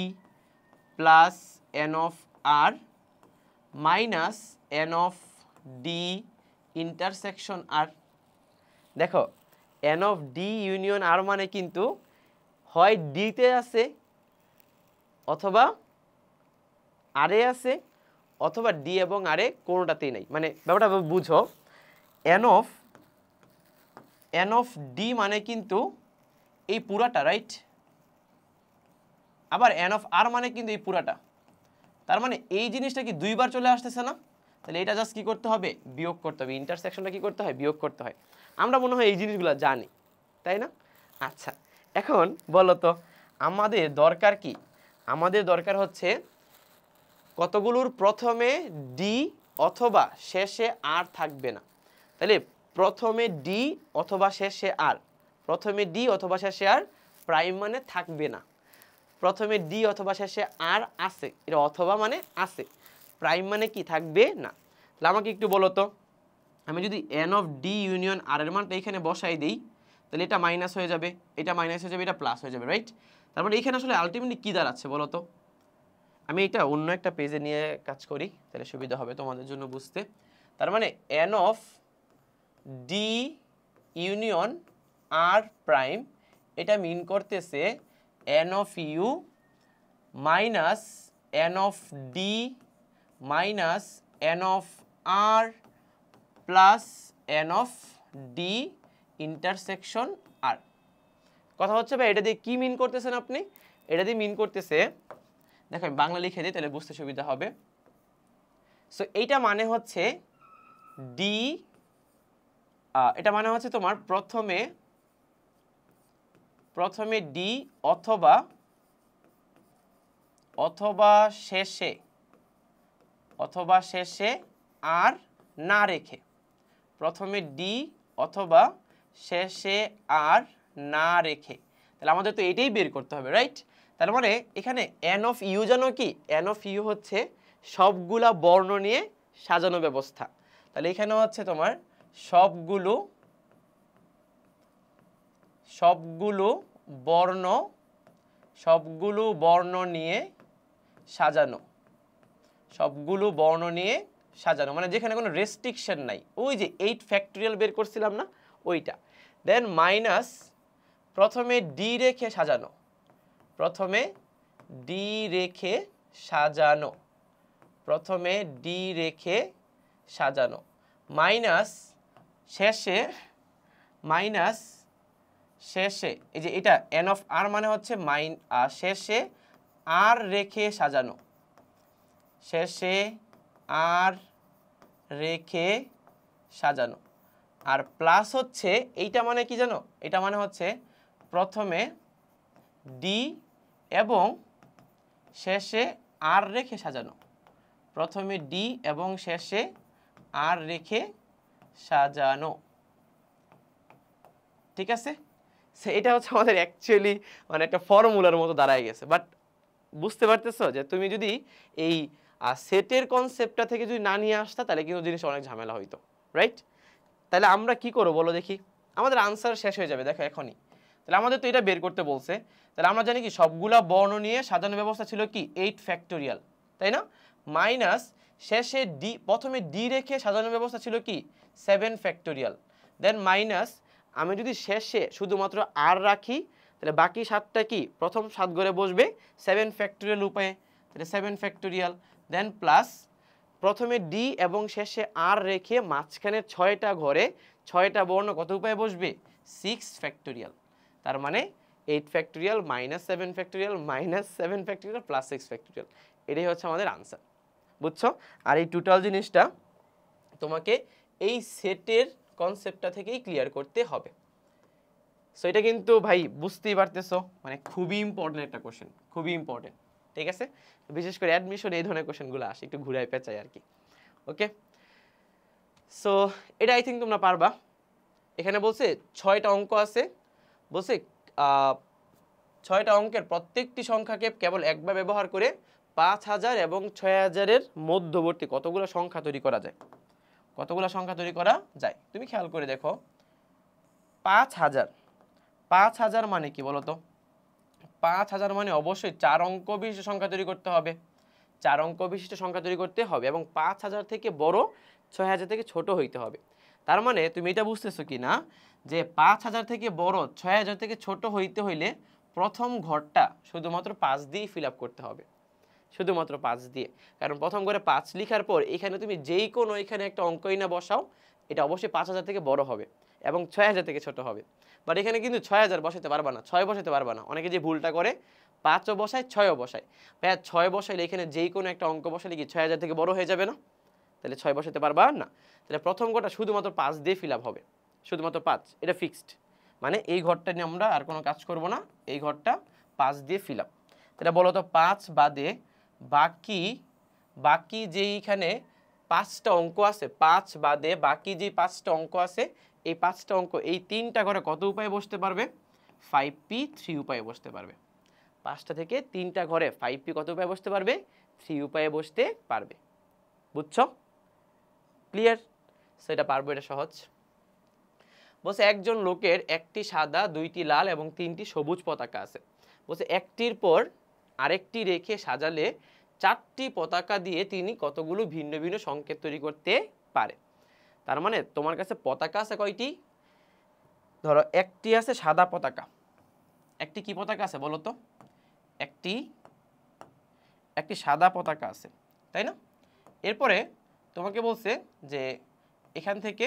plus n of R minus n of D intersection R. দেখো n of D union R মানে কিন্তু হয় ডিতে আছে অথবা আরে আছে অথবা ডি এবং আরে কোনোটাতেই নাই। মানে ব্যাপারটা বুঝো, এন অফ ডি মানে কিন্তু এই পুরাটা, রাইট? আবার এন অফ আর মানে কিন্তু এই পুরাটা। তার মানে এই জিনিসটা কি দুইবার চলে আসতেছে না? তাহলে এটা জাস্ট কি করতে হবে? বিয়োগ করতে হবে। ইন্টারসেকশনটা কি করতে হয়? বিয়োগ করতে হয়। আমরা মনে হয় এই জিনিসগুলো জানি, তাই না? আচ্ছা, এখন বলো তো আমাদের দরকার কি? আমাদের দরকার হচ্ছে কতগুলোর প্রথমে ডি অথবা শেষে আর থাকবে না। তাহলে প্রথমে ডি অথবা শেষে আর, প্রথমে ডি অথবা শেষে আর প্রাইম মানে থাকবে না। প্রথমে ডি অথবা শেষে আর আছে, এটা অথবা মানে আছে, প্রাইম মানে কি থাকবে না। তাহলে আমাকে একটু বলো তো, আমি যদি এন অফ ডি ইউনিয়ন আর এর মানটা এখানে বসাই দিই, তাহলে এটা মাইনাস হয়ে যাবে, এটা মাইনাস হয়ে যাবে, এটা প্লাস হয়ে যাবে, রাইট? তারপরে এখানে আসলে আলটিমেটলি কী দাঁড়াচ্ছে বলো তো? আমি এটা অন্য একটা পেজে নিয়ে কাজ করি, তাহলে সুবিধা হবে তোমাদের জন্য বুঝতে। তার মানে n of D union R prime, এটা মিন করতেছে n of U minus n of D minus n of R plus n of D intersection R. কথা হচ্ছে ভাই এটা দিয়ে কি মিন করতেছেন আপনি? এটা দিয়ে মিন করতেছে, দেখো আমি বাংলা লিখে দিই তাহলে বুঝতে সুবিধা হবে। সো এইটা মানে হচ্ছে ডি, এটা মানে হচ্ছে তোমার প্রথমে ডি অথবা শেষে আর না রেখে, প্রথমে ডি অথবা শেষে আর না রেখে। তাহলে আমাদের তো এটাই বের করতে হবে, রাইট? তার মানে এখানে এন অফ ইউ জানো কি? এন অফ ইউ হচ্ছে সবগুলা বর্ণ নিয়ে সাজানো ব্যবস্থা। তাহলে এখানে হচ্ছে তোমার সবগুলো বর্ণ নিয়ে সাজানো, সবগুলো বর্ণ নিয়ে সাজানো মানে যেখানে কোনো রেস্ট্রিকশন নাই। ওই যে 8 ফ্যাক্টোরিয়াল বের করছিলাম না, ওইটা। দেন মাইনাস প্রথমে ডি রেখে সাজানো, প্রথমে ডি রেখে সাজানো, মাইনাস শেষে এই যে এটা এন অফ আর মানে হচ্ছে শেষে আর রেখে সাজানো, শেষে আর রেখে সাজানো। আর প্লাস হচ্ছে এইটা মানে কি জানো? এটা মানে হচ্ছে প্রথমে ডি এবং শেষে আর রেখে সাজানো, প্রথমে ডি এবং শেষে আর রেখে সাজানো। ঠিক আছে? এটা হচ্ছে আমাদের অ্যাকচুয়ালি মানে একটা ফর্মুলার মতো দাঁড়ায় গেছে। বাট বুঝতে পারতেছো যে তুমি যদি এই সেটের কনসেপ্টটা থেকে যদি না নিয়ে আসতা তাহলে কিন্তু জিনিস অনেক ঝামেলা হইতো, রাইট? তাহলে আমরা কি করবো বলো দেখি? আমাদের আনসার শেষ হয়ে যাবে দেখো এখনই। তাহলে আমাদের তো এটা বের করতে বলছে, তাহলে আমরা জানি কি সবগুলা বর্ণ নিয়ে সাজানো ব্যবস্থা ছিল কি 8 ফ্যাক্টোরিয়াল, তাই না? মাইনাস শেষে ডি, প্রথমে ডি রেখে সাজানো ব্যবস্থা ছিল কি 7 ফ্যাক্টোরিয়াল। দেন মাইনাস আমি যদি শেষে শুধুমাত্র আর রাখি তাহলে বাকি 7টা কি প্রথম 7 ঘরে বসবে 7 ফ্যাক্টোরিয়াল উপায়ে, তাহলে 7 ফ্যাক্টোরিয়াল। দেন প্লাস প্রথমে ডি এবং শেষে আর রেখে মাঝখানে 6টা ঘরে 6টা বর্ণ কত উপায়ে বসবে 6 ফ্যাক্টোরিয়াল। তার মানে 8 factorial minus 7 factorial minus 7 factorial plus 6 factorial, এটাই হচ্ছে আমাদের আনসার। বুঝছো? আর এই টোটাল জিনিসটা তোমাকে এই সেটের কনসেপ্টটা থেকেই ক্লিয়ার করতে হবে। সো এটা কিন্তু ভাই বুঝতেই পারতেছো মানে খুবই ইম্পর্টেন্ট একটা কোশ্চেন, খুবই ইম্পর্টেন্ট। ঠিক আছে? বিশেষ করে অ্যাডমিশন এই ধরনের কোশ্চেনগুলো আসে একটু ঘুরায় পেঁচায় আর কি। ওকে, সো এটা আই থিঙ্ক তোমরা পারবা। এখানে বলছে 6টা অঙ্ক আছে, বলছে 6টা অঙ্কের প্রত্যেকটি সংখ্যাকে কেবল একবার ব্যবহার করে 5000 এবং 6000-এর মধ্যবর্তী কতগুলো সংখ্যা তৈরি করা যায়। কতগুলো সংখ্যা তৈরি করা যায়? তুমি খেয়াল করে দেখো 5000। 5000 মানে কি বলো তো? 5000 মানে অবশ্যই 4 অঙ্ক বিশিষ্ট সংখ্যা তৈরি করতে হবে। 4 অঙ্ক বিশিষ্ট সংখ্যা তৈরি করতে হবে এবং 5000 থেকে বড়, 6000 থেকে ছোট হইতে হবে। তার মানে তুমি এটা বুঝতেছো কি না যে 5000 থেকে বড়, 6000 থেকে ছোট হইতে হইলে প্রথম ঘরটা শুধুমাত্র 5 দিয়ে ফিল আপ করতে হবে, শুধুমাত্র 5 দিয়ে। কারণ প্রথম ঘরে 5 লেখার পর এখানে তুমি যেই কোনো এখানে একটা অঙ্কই না বসাও, এটা অবশ্যই 5000 থেকে বড় হবে এবং 6000 থেকে ছোট হবে। বাট এখানে কিন্তু 6000 বসাতে পারবা না, 6 বসাতে পারবা না। অনেকে যে ভুলটা করে 5ও বসায়, 6ও বসায়। ভাইয়া 6 বসাইলে এখানে যেই কোনো একটা অঙ্ক বসালে কি 6000 থেকে বড় হয়ে যাবে না? তাহলে 6 বসাতে পারবা না। তাহলে প্রথম ঘরটা শুধুমাত্র 5 দিয়ে ফিল আপ হবে, শুধুমাত্র 5, এটা ফিক্সড। মানে এই ঘরটা নিয়ে আমরা আর কোনো কাজ করব না, এই ঘরটা 5 দিয়ে ফিল আপ। তাহলে বলো তো 5 বাদে বাকি বাকি যেইখানে 5টা অঙ্ক আছে, 5 বাদে বাকি যে 5টা অঙ্ক আছে, এই 5টা অঙ্ক এই 3টা ঘরে কত উপায়ে বসতে পারবে? 5p 3 উপায়ে বসতে পারবে। 5টা থেকে 3টা ঘরে 5p কত উপায়ে বসতে পারবে? 3 উপায়ে বসতে পারবে। বুঝছো? ক্লিয়ার? সেটা পারবো, এটা সহজ। বলছে একজন লোকের একটি সাদা, 2টি লাল এবং 3টি সবুজ পতাকা আছে। বলছে একটির পর আরেকটি রেখে সাজালে 4টি পতাকা দিয়ে তিনি কতগুলো ভিন্ন ভিন্ন সংকেত তৈরি করতে পারে। তার মানে তোমার কাছে পতাকা আছে কয়টি? ধরো একটি আছে সাদা পতাকা, একটি কি পতাকা আছে বলো তো? একটি সাদা পতাকা আছে, তাই না? এরপরে তোমাকে বলছে যে এখান থেকে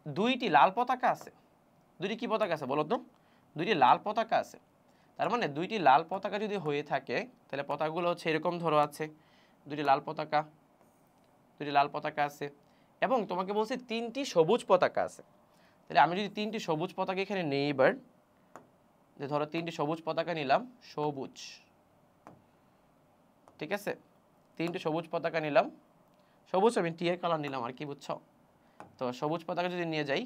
2টি লাল পতাকা আছে। 2টি কি পতাকা আছে বলো তো? 2টি লাল পতাকা আছে। তার মানে 2টি লাল পতাকা যদি হয়ে থাকে তাহলে পতাকাগুলো হচ্ছে এরকম, ধরো আছে 2টি লাল পতাকা, 2টি লাল পতাকা আছে এবং তোমাকে বলছে 3টি সবুজ পতাকা আছে। তাহলে আমি যদি 3টি সবুজ পতাকা এখানে নেই, এবার যে ধরো 3টি সবুজ পতাকা নিলাম, সবুজ, ঠিক আছে? 3টি সবুজ পতাকা নিলাম, সবুজ আমি টিয়ার কালার নিলাম আর কি, বুঝছো? তো সবুজ পতাকা যদি নিয়ে যাই,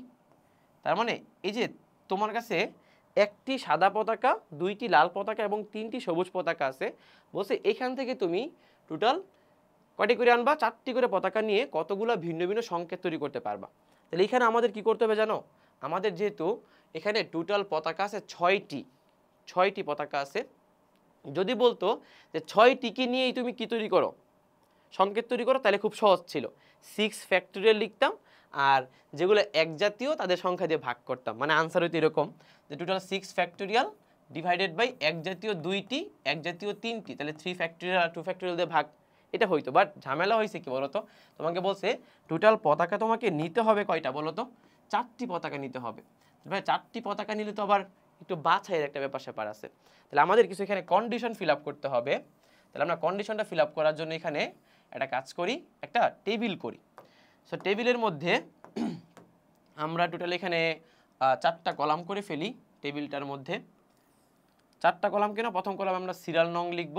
তার মানে এই যে তোমার কাছে একটি সাদা পতাকা, 2টি লাল পতাকা এবং 3টি সবুজ পতাকা আছে। বলছে এখান থেকে তুমি টোটাল কয়টি করে আনবা? 4টি করে পতাকা নিয়ে কতগুলো ভিন্ন ভিন্ন সংকেত তৈরি করতে পারবা। তাহলে এখানে আমাদের কি করতে হবে জানো? আমাদের যেহেতু এখানে টোটাল পতাকা আছে 6টি পতাকা আছে, যদি বলতো যে 6টিকে নিয়েই তুমি কি তৈরি করো, সংকেত তৈরি করো, তাহলে খুব সহজ ছিল। 6 ফ্যাক্টোরিয়াল লিখতাম আর যেগুলো এক জাতীয় তাদের সংখ্যা দিয়ে ভাগ করতাম। মানে আনসার হইতো এরকম যে টোটাল 6 ফ্যাক্টোরিয়াল ডিভাইডেড বাই এক জাতীয় 2টি, এক জাতীয় 3টি, তাহলে 3 ফ্যাক্টোরিয়াল আর 2 ফ্যাক্টোরিয়াল দিয়ে ভাগ, এটা হইতো। বাট ঝামেলা হয়েছে কি বলতো? তোমাকে বলছে টোটাল পতাকা তোমাকে নিতে হবে কয়টা বলতো? 4টি পতাকা নিতে হবে। ভাই 4টি পতাকা নিলে তো আবার একটু বাছাইয়ের একটা ব্যাপার স্যাপার আছে। তাহলে আমাদের কিছু এখানে কন্ডিশন ফিল আপ করতে হবে। তাহলে আমরা কন্ডিশনটা ফিল আপ করার জন্য এখানে একটা কাজ করি, একটা টেবিল করি। সো টেবিলের মধ্যে আমরা টোটাল এখানে 4টা কলাম করে ফেলি। টেবিলটার মধ্যে 4টা কলাম কেন? প্রথম কলামে আমরা সিরিয়াল নং লিখব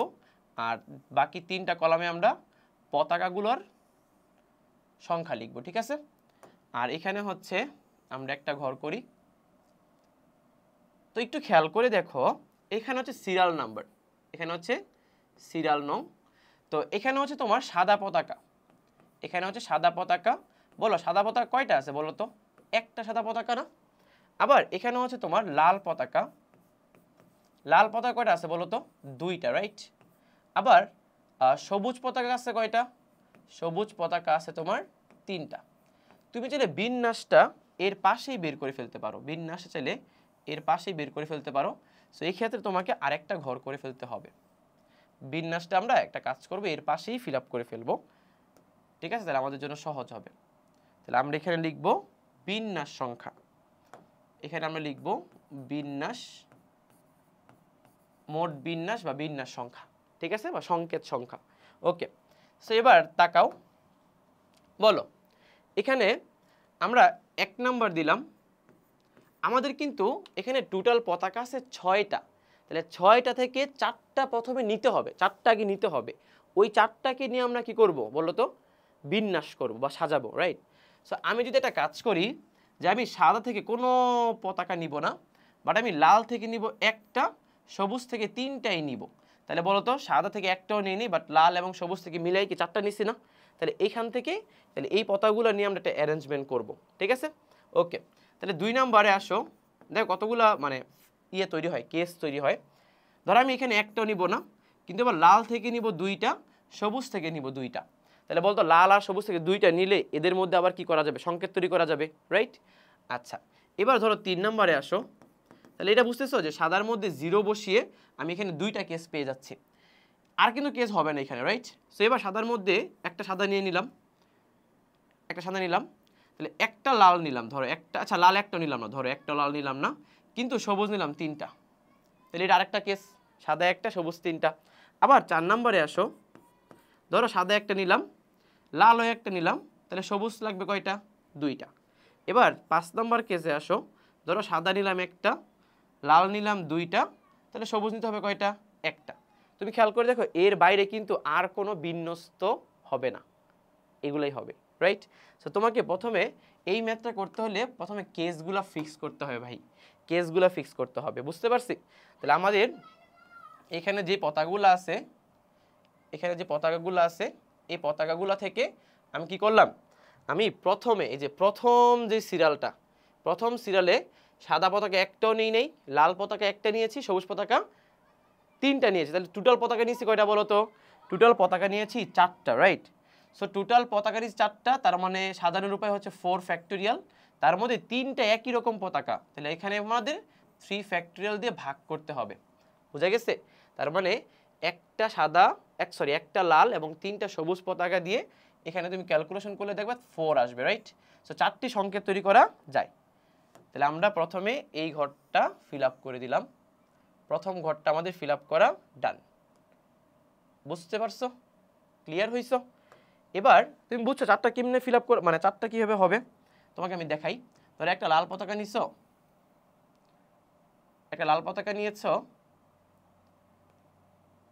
আর বাকি 3টা কলামে আমরা পতাকাগুলোর সংখ্যা লিখব, ঠিক আছে? আর এখানে হচ্ছে আমরা একটা ঘর করি। তো একটু খেয়াল করে দেখো, এখানে হচ্ছে সিরিয়াল নাম্বার, এখানে হচ্ছে সিরিয়াল নং। তো এখানে হচ্ছে তোমার সাদা পতাকা, এখানে হচ্ছে সাদা পতাকা। বলো সাদা পতাকা কয়টা আছে বলো তো? একটা সাদা পতাকা না? আবার এখানে হচ্ছে তোমার লাল পতাকা, লাল পতাকা কয়টা আছে বলো তো? 2টা, রাইট? আবার সবুজ পতাকা আছে কয়টা? সবুজ পতাকা আছে তোমার 3টা। তুমি চাইলে বিন্যাসটা এর পাশেই বের করে ফেলতে পারো, বিন্যাসে চাইলে এর পাশেই বের করে ফেলতে পারো। সো এই ক্ষেত্রে তোমাকে আরেকটা ঘর করে ফেলতে হবে। বিন্যাসটা আমরা একটা কাজ করবো, এর পাশেই ফিল আপ করে ফেলবো, ঠিক আছে? তাহলে আমাদের জন্য সহজ হবে। তাহলে আমরা এখানে লিখব বিন্যাস সংখ্যা, এখানে আমরা লিখব বিন্যাস, মোট বিন্যাস বা বিন্যাস সংখ্যা, ঠিক আছে? বা সংকেত সংখ্যা। ওকে, সো এবার তাকাও, বলো এখানে আমরা 1 নাম্বার দিলাম। আমাদের কিন্তু এখানে টোটাল পতাকা আছে 6টা। তাহলে 6টা থেকে 4টা প্রথমে নিতে হবে, 4টা আগে নিতে হবে। ওই 4টাকে নিয়ে আমরা কি করব বলো তো? বিন্যাস করব বা সাজাবো, রাইট? সো আমি যদি একটা কাজ করি যে আমি সাদা থেকে কোনো পতাকা নিব না, বাট আমি লাল থেকে নিব একটা, সবুজ থেকে 3টাই নিব। তাহলে বলো তো সাদা থেকে একটাও নিয়ে নিই, বাট লাল এবং সবুজ থেকে মিলাই কি 4টা নিচ্ছি না? তাহলে এইখান থেকে তাহলে এই পতাকাগুলো নিয়ে আমরা একটা অ্যারেঞ্জমেন্ট করব, ঠিক আছে? ওকে, তাহলে 2 নম্বরে আসো। দেখো কতগুলা মানে ইয়ে তৈরি হয়, কেস তৈরি হয়। ধরো আমি এখানে একটাও নিব না, কিন্তু এবার লাল থেকে নিব 2টা, সবুজ থেকে নিব 2টা। তাহলে বলতো লাল আর সবুজ থেকে 2টা নিলে এদের মধ্যে আবার কি করা যাবে, সংকেত তৈরি করা যাবে, রাইট? আচ্ছা, এবার ধরো 3 নম্বরে আসো। তাহলে এটা বুঝতেছো যে সাদার মধ্যে 0 বসিয়ে আমি এখানে 2টা কেস পেয়ে যাচ্ছি, আর কিন্তু কেস হবে না এখানে, রাইট? সো এবার সাদার মধ্যে একটা সাদা নিয়ে নিলাম, একটা সাদা নিলাম, তাহলে একটা লাল নিলাম, ধরো একটা, আচ্ছা লাল একটা নিলাম না, ধরো একটা লাল নিলাম না, কিন্তু সবুজ নিলাম 3টা। তাহলে এটা আরেকটা কেস, সাদা একটা সবুজ 3টা। আবার 4 নম্বরে আসো। ধরো সাদা একটা নিলাম, লালও একটা নিলাম, তাহলে সবুজ লাগবে কয়টা? 2টা। এবার 5 নম্বর কেসে আসো। ধরো সাদা নিলাম একটা, লাল নিলাম 2টা, তাহলে সবুজ নিতে হবে কয়টা? একটা। তুমি খেয়াল করে দেখো এর বাইরে কিন্তু আর কোনো বিন্যস্ত হবে না, এগুলাই হবে, রাইট? সো তোমাকে প্রথমে এই ম্যাথটা করতে হলে প্রথমে কেসগুলো ফিক্স করতে হবে ভাই, কেসগুলো ফিক্স করতে হবে, বুঝতে পারছি? তাহলে আমাদের এখানে যে পতাকাগুলো আছে, এখানে যে পতাকাগুলো আছে, এই পতাকাগুলো থেকে আমি কি করলাম, আমি প্রথমে এই যে প্রথম যে সিরিয়ালটা, প্রথম সিরিয়ালে সাদা পতাকা একটাও নেই নেই, লাল পতাকা একটা নিয়েছি, সবুজ পতাকা 3টা নিয়েছি। তাহলে টোটাল পতাকা নিয়েছি কয়টা বলো তো? টোটাল পতাকা নিয়েছি 4টা, রাইট? সো টোটাল পতাকা নিয়েছি 4টা, তার মানে সাধারণ উপায় হচ্ছে 4 ফ্যাক্টোরিয়াল, তার মধ্যে 3টা একই রকম পতাকা, তাহলে এখানে আমাদের 3 ফ্যাক্টোরিয়াল দিয়ে ভাগ করতে হবে, বুঝা গেছে? তার মানে একটা সাদা একটা লাল এবং 3টা সবুজ পতাকা দিয়ে এখানে তুমি ক্যালকুলেশন করলে দেখবে 4 আসবে, রাইট? সো 4টি সংকেত তৈরি করা যায়। তাহলে আমরা প্রথমে এই ঘরটা ফিল আপ করে দিলাম, প্রথম ঘরটা আমাদের ফিল আপ করা ডান। বুঝতে পারছো? ক্লিয়ার হইছো? এবার তুমি বুঝছো 4টা কেমনে ফিল আপ মানে 4টা কিভাবে হবে তোমাকে আমি দেখাই। ধরো একটা লাল পতাকা নিছো, একটা লাল পতাকা নিয়েছো,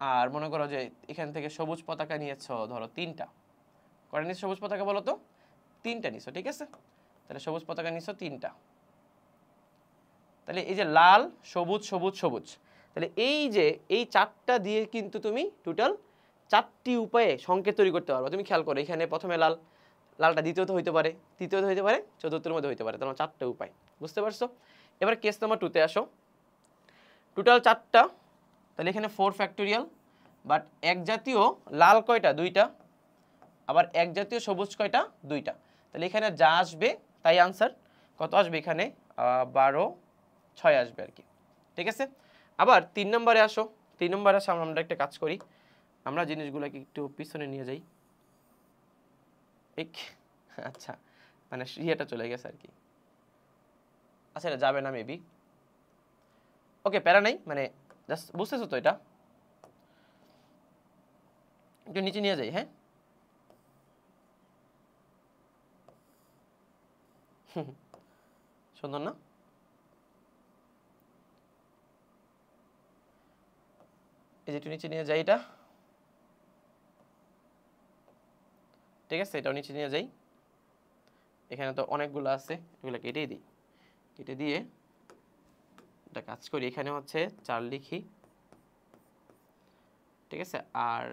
আর মনে করো যে এখান থেকে সবুজ পতাকা নিয়েছো, ধরো 3টা। কয়টা নিছো সবুজ পতাকা বলো তো? 3টা নিছো, ঠিক আছে? তাহলে সবুজ পতাকা নিছো 3টা। তাহলে এই যে লাল সবুজ সবুজ সবুজ, তাহলে এই যে এই 4টা দিয়ে কিন্তু তুমি টোটাল 4টি উপায়ে সংকেত তৈরি করতে পারবে। তুমি খেয়াল করো এখানে প্রথমে লাল, লালটা দ্বিতীয়ত হইতে পারে, তৃতীয়ত হইতে পারে, চতুর্থের মধ্যে হইতে পারে, তোমার 4টা উপায়, বুঝতে পারছো? এবার কেস নাম্বার 2তে আসো। টোটাল 4টা, তাহলে এখানে 4 ফ্যাক্টোরিয়াল, বাট এক জাতীয় লাল কয়টা? 2টা, আবার এক জাতীয় সবুজ কয়টা? 2টা। তাহলে এখানে যা আসবে তাই আনসার। কত আসবে এখানে? 12, 6 আসবে আর কি, ঠিক আছে? আবার 3 নম্বরে আসো। 3 নম্বরে আসো, আমরা একটা কাজ করি, আমরা জিনিসগুলোকে একটু পিছনে নিয়ে যাই। আচ্ছা, মানে ইয়েটা চলে গেছে আর কি। আচ্ছা এটা যাবে না মেবি, ওকে প্যারা নাই, মানে জাস্ট বুঝতেছো তো? এটা একটু নিচে নিয়ে যাই, হ্যাঁ? সুন্দর না? এই যে একটু নিচে নিয়ে যাই এটা, ঠিক আছে? এটাও নিচে নিয়ে যাই। এখানে তো অনেকগুলো আছে, এগুলো কেটেই দিই। কেটে দিয়ে একটা কাজ করি, এখানে হচ্ছে 4 লিখি, ঠিক আছে? আর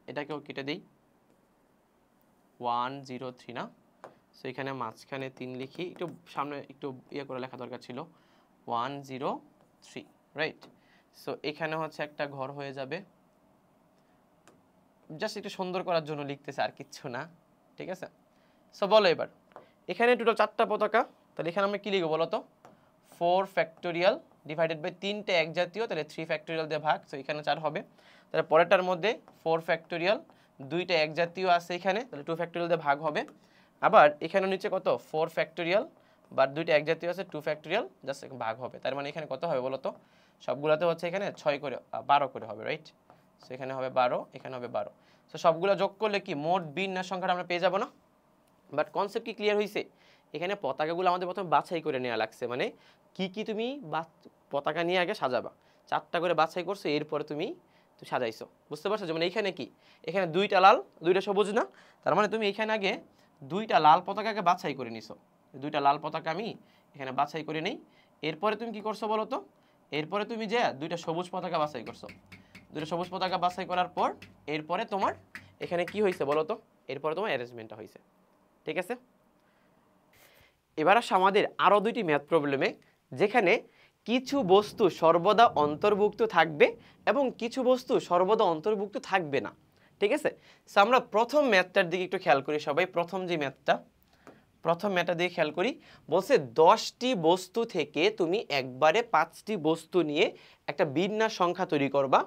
এটাকেও কেটে দিই, 1 0 3 না? সো এখানে মাঝখানে 3 লিখি, একটু সামনে একটু ইয়ে করে লেখা দরকার ছিল, 1 0 3, রাইট? সো এখানে হচ্ছে একটা ঘর হয়ে যাবে, জাস্ট একটু সুন্দর করার জন্য লিখতেছে, আর কিচ্ছু না, ঠিক আছে? সো বলো এবার এখানে টোটাল 4টা পতাকা, তাহলে এখানে আমরা কি লিখবো বলো তো? 4 ফ্যাক্টোরিয়াল ডিভাইডেড বাই 3টে এক জাতীয়, তাহলে 3 ফ্যাক্টোরিয়াল দিয়ে ভাগ, সো এখানে 4 হবে। তাহলে পরেরটার মধ্যে 4 ফ্যাক্টোরিয়াল, 2টা এক জাতীয় আছে এখানে, তাহলে 2 ফ্যাক্টোরিয়াল দিয়ে ভাগ হবে। আবার এখানে নিচে কত? 4 ফ্যাক্টোরিয়াল, বা 2টা এক জাতীয় আছে, 2 ফ্যাক্টোরিয়াল, জাস্ট ভাগ হবে। তার মানে এখানে কত হবে বলো তো? সবগুলোতে হচ্ছে এখানে 6 করে 12 করে হবে, রাইট? সো এখানে হবে 12, এখানে হবে 12। সো সবগুলো যোগ করলে কি মোট বিন্যাস সংখ্যাটা আমরা পেয়ে যাবো না? বাট কনসেপ্ট কি ক্লিয়ার হয়েছে? এখানে পতাকাগুলো আমাদের প্রথমে বাছাই করে নেওয়া লাগছে, মানে কি কি তুমি পতাকা নিয়ে আগে সাজাবা, 4টা করে বাছাই করছো, এরপরে তুমি সাজাইছো, বুঝতে পারছো? যেমন এখানে কি, এখানে 2টা লাল 2টা সবুজ না? তার মানে তুমি এখানে আগে 2টা লাল পতাকাকে বাছাই করে নিছো, 2টা লাল পতাকা আমি এখানে বাছাই করে নেই। এরপরে তুমি কি করছো বলো তো? এরপরে তুমি যে দুইটা সবুজ পতাকা বাছাই করছো, দুইটা সবুজ পতাকা বাছাই করার পর এরপরে তোমার এখানে কি হয়েছে বলো তো, এরপরে তোমার অ্যারেঞ্জমেন্টটা হয়েছে। ঠিক আছে, এবার আসো আমাদের আরও দুইটি ম্যাথ প্রবলেমে, যেখানে কিছু বস্তু সর্বদা অন্তর্ভুক্ত থাকবে এবং কিছু বস্তু সর্বদা অন্তর্ভুক্ত থাকবে না। ঠিক আছে, সো আমরা প্রথম ম্যাথটার দিকে একটু খেয়াল করি সবাই। প্রথম ম্যাথটা দিয়ে খেয়াল করি, বলছে 10টি বস্তু থেকে তুমি একবারে 5টি বস্তু নিয়ে একটা বিন্যাস সংখ্যা তৈরি করবা,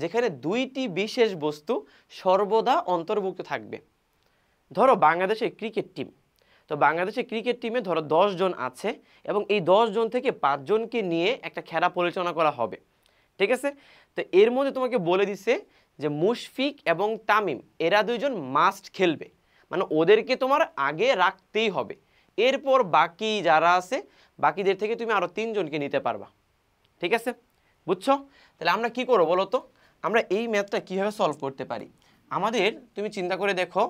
যেখানে 2টি বিশেষ বস্তু সর্বদা অন্তর্ভুক্ত থাকবে। ধরো বাংলাদেশের ক্রিকেট টিম, তো বাংলাদেশের ক্রিকেট টিমে ধরো 10 জন আছে এবং এই 10 জন থেকে 5 জনকে নিয়ে একটা খেলা পরিচালনা করা হবে। ঠিক আছে, তো এর মধ্যে তোমাকে বলে দিছে যে মুশফিক এবং তামিম এরা দুইজন মাস্ট খেলবে, মানে ওদেরকে তোমার আগে রাখতেই হবে। এরপর বাকি যারা আছে বাকিদের থেকে তুমি আরও 3 জনকে নিতে পারবা। ঠিক আছে, বুঝছো? তাহলে আমরা কি করবো বলো তো, আমরা এই ম্যাথটা কীভাবে সলভ করতে পারি। আমাদের তুমি চিন্তা করে দেখো,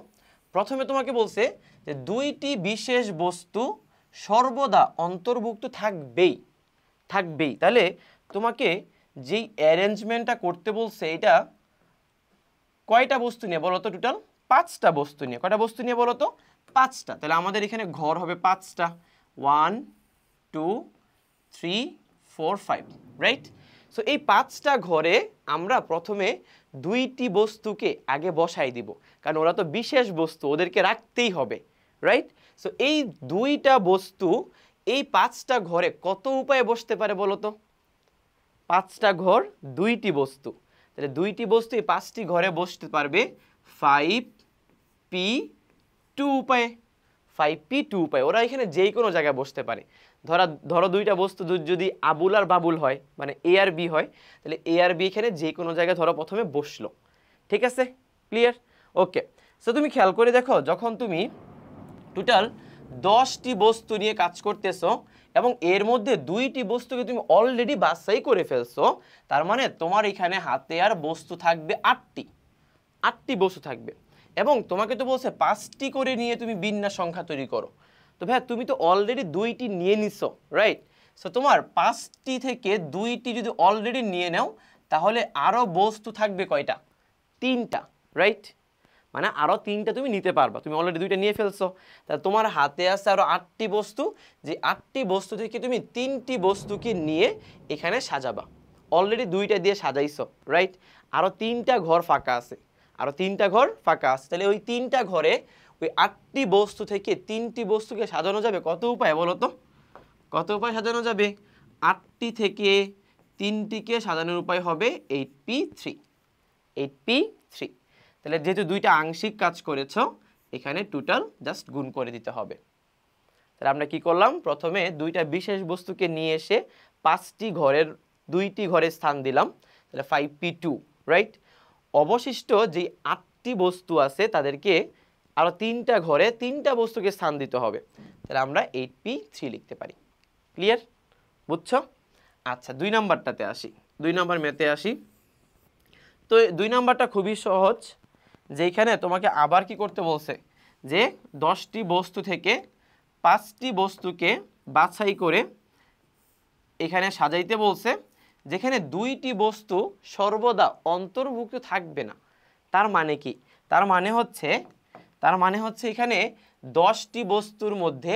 প্রথমে তোমাকে বলছে যে 2টি বিশেষ বস্তু সর্বদা অন্তর্ভুক্ত থাকবেই। তাহলে তোমাকে যেই অ্যারেঞ্জমেন্টটা করতে বলছে এটা কয়টা বস্তু নিয়ে বলো তো? টোটাল 5টা বস্তু নিয়ে। কয়টা বস্তু নিয়ে বলো তো? 5টা। তাহলে আমাদের এখানে ঘর হবে 5টা, 1 2 3 4 5, রাইট? সো এই 5টা ঘরে আমরা প্রথমে 2টি বস্তুকে আগে বসাই দিব, কারণ ওরা তো বিশেষ বস্তু, ওদেরকে রাখতেই হবে, রাইট? সো এই 2টা বস্তু এই 5টা ঘরে কত উপায়ে বসতে পারে বলো তো? 5টা ঘর 2টি বস্তু, তাহলে 2টি বস্তু এই 5টি ঘরে বসতে পারবে 5p2 উপায়ে। 5p2 উপায়ে ওরা এখানে যেই কোনো জায়গায় বসতে পারে। ধরো 2টা বস্তু যদি আবুল আর বাবুল হয়, মানে এ আর বি হয়, তাহলে এ আর বি এখানে যে কোনো জায়গায় ধরো প্রথমে বসলো। ঠিক আছে, ক্লিয়ার? ওকে, সো তুমি খেয়াল করে দেখো, যখন তুমি টোটাল 10টি বস্তু নিয়ে কাজ করতেছো এবং এর মধ্যে 2টি বস্তুকে তুমি অলরেডি বাছাই করে ফেলছো, তার মানে তোমার এখানে হাতে আর বস্তু থাকবে 8টি বস্তু থাকবে। এবং তোমাকে তো বলছে 5টি করে নিয়ে তুমি বিন্যাস সংখ্যা তৈরি করো। তো ভাই তুমি তো অলরেডি 2টি নিয়ে নিছো, রাইট? সো তোমার 5টি থেকে 2টি যদি অলরেডি নিয়ে নাও, তাহলে আরও বস্তু থাকবে কয়টা? 3টা, রাইট? মানে আরও 3টা তুমি নিতে পারবা, তুমি অলরেডি 2টা নিয়ে ফেলছো। তাহলে তোমার হাতে আছে আরও 8টি বস্তু, যে 8টি বস্তু থেকে তুমি 3টি বস্তুকে নিয়ে এখানে সাজাবা। অলরেডি 2টা দিয়ে সাজাইছো, রাইট? আরও 3টা ঘর ফাঁকা আছে, তাহলে ওই 3টা ঘরে ওই 8টি বস্তু থেকে 3টি বস্তুকে সাজানো যাবে কত উপায় বলো তো? কত উপায় সাজানো যাবে? 8টি থেকে 3টিকে সাজানোর উপায় হবে 8p3। তাহলে যেহেতু 2টা আংশিক কাজ করেছো, এখানে টোটাল জাস্ট গুণ করে দিতে হবে। তাহলে আমরা কি করলাম? প্রথমে 2টা বিশেষ বস্তুকে নিয়ে এসে 5টি ঘরের 2টি ঘরে স্থান দিলাম, তাহলে 5p2, রাইট? অবশিষ্ট যে 8টি বস্তু আছে তাদেরকে আরও 3টা ঘরে 3টা বস্তুকে স্থান দিতে হবে, তাহলে আমরা 8p3 লিখতে পারি। ক্লিয়ার? বুঝছো? আচ্ছা, 2 নাম্বারটাতে আসি, 2 নাম্বার ম্যাথে আসি। তো 2 নাম্বারটা খুবই সহজ, যেখানে তোমাকে আবার কি করতে বলছে, যে 10টি বস্তু থেকে 5টি বস্তুকে বাছাই করে এখানে সাজাইতে বলছে, যেখানে 2টি বস্তু সর্বদা অন্তর্ভুক্ত থাকবে না। তার মানে কি? তার মানে হচ্ছে এখানে 10টি বস্তুর মধ্যে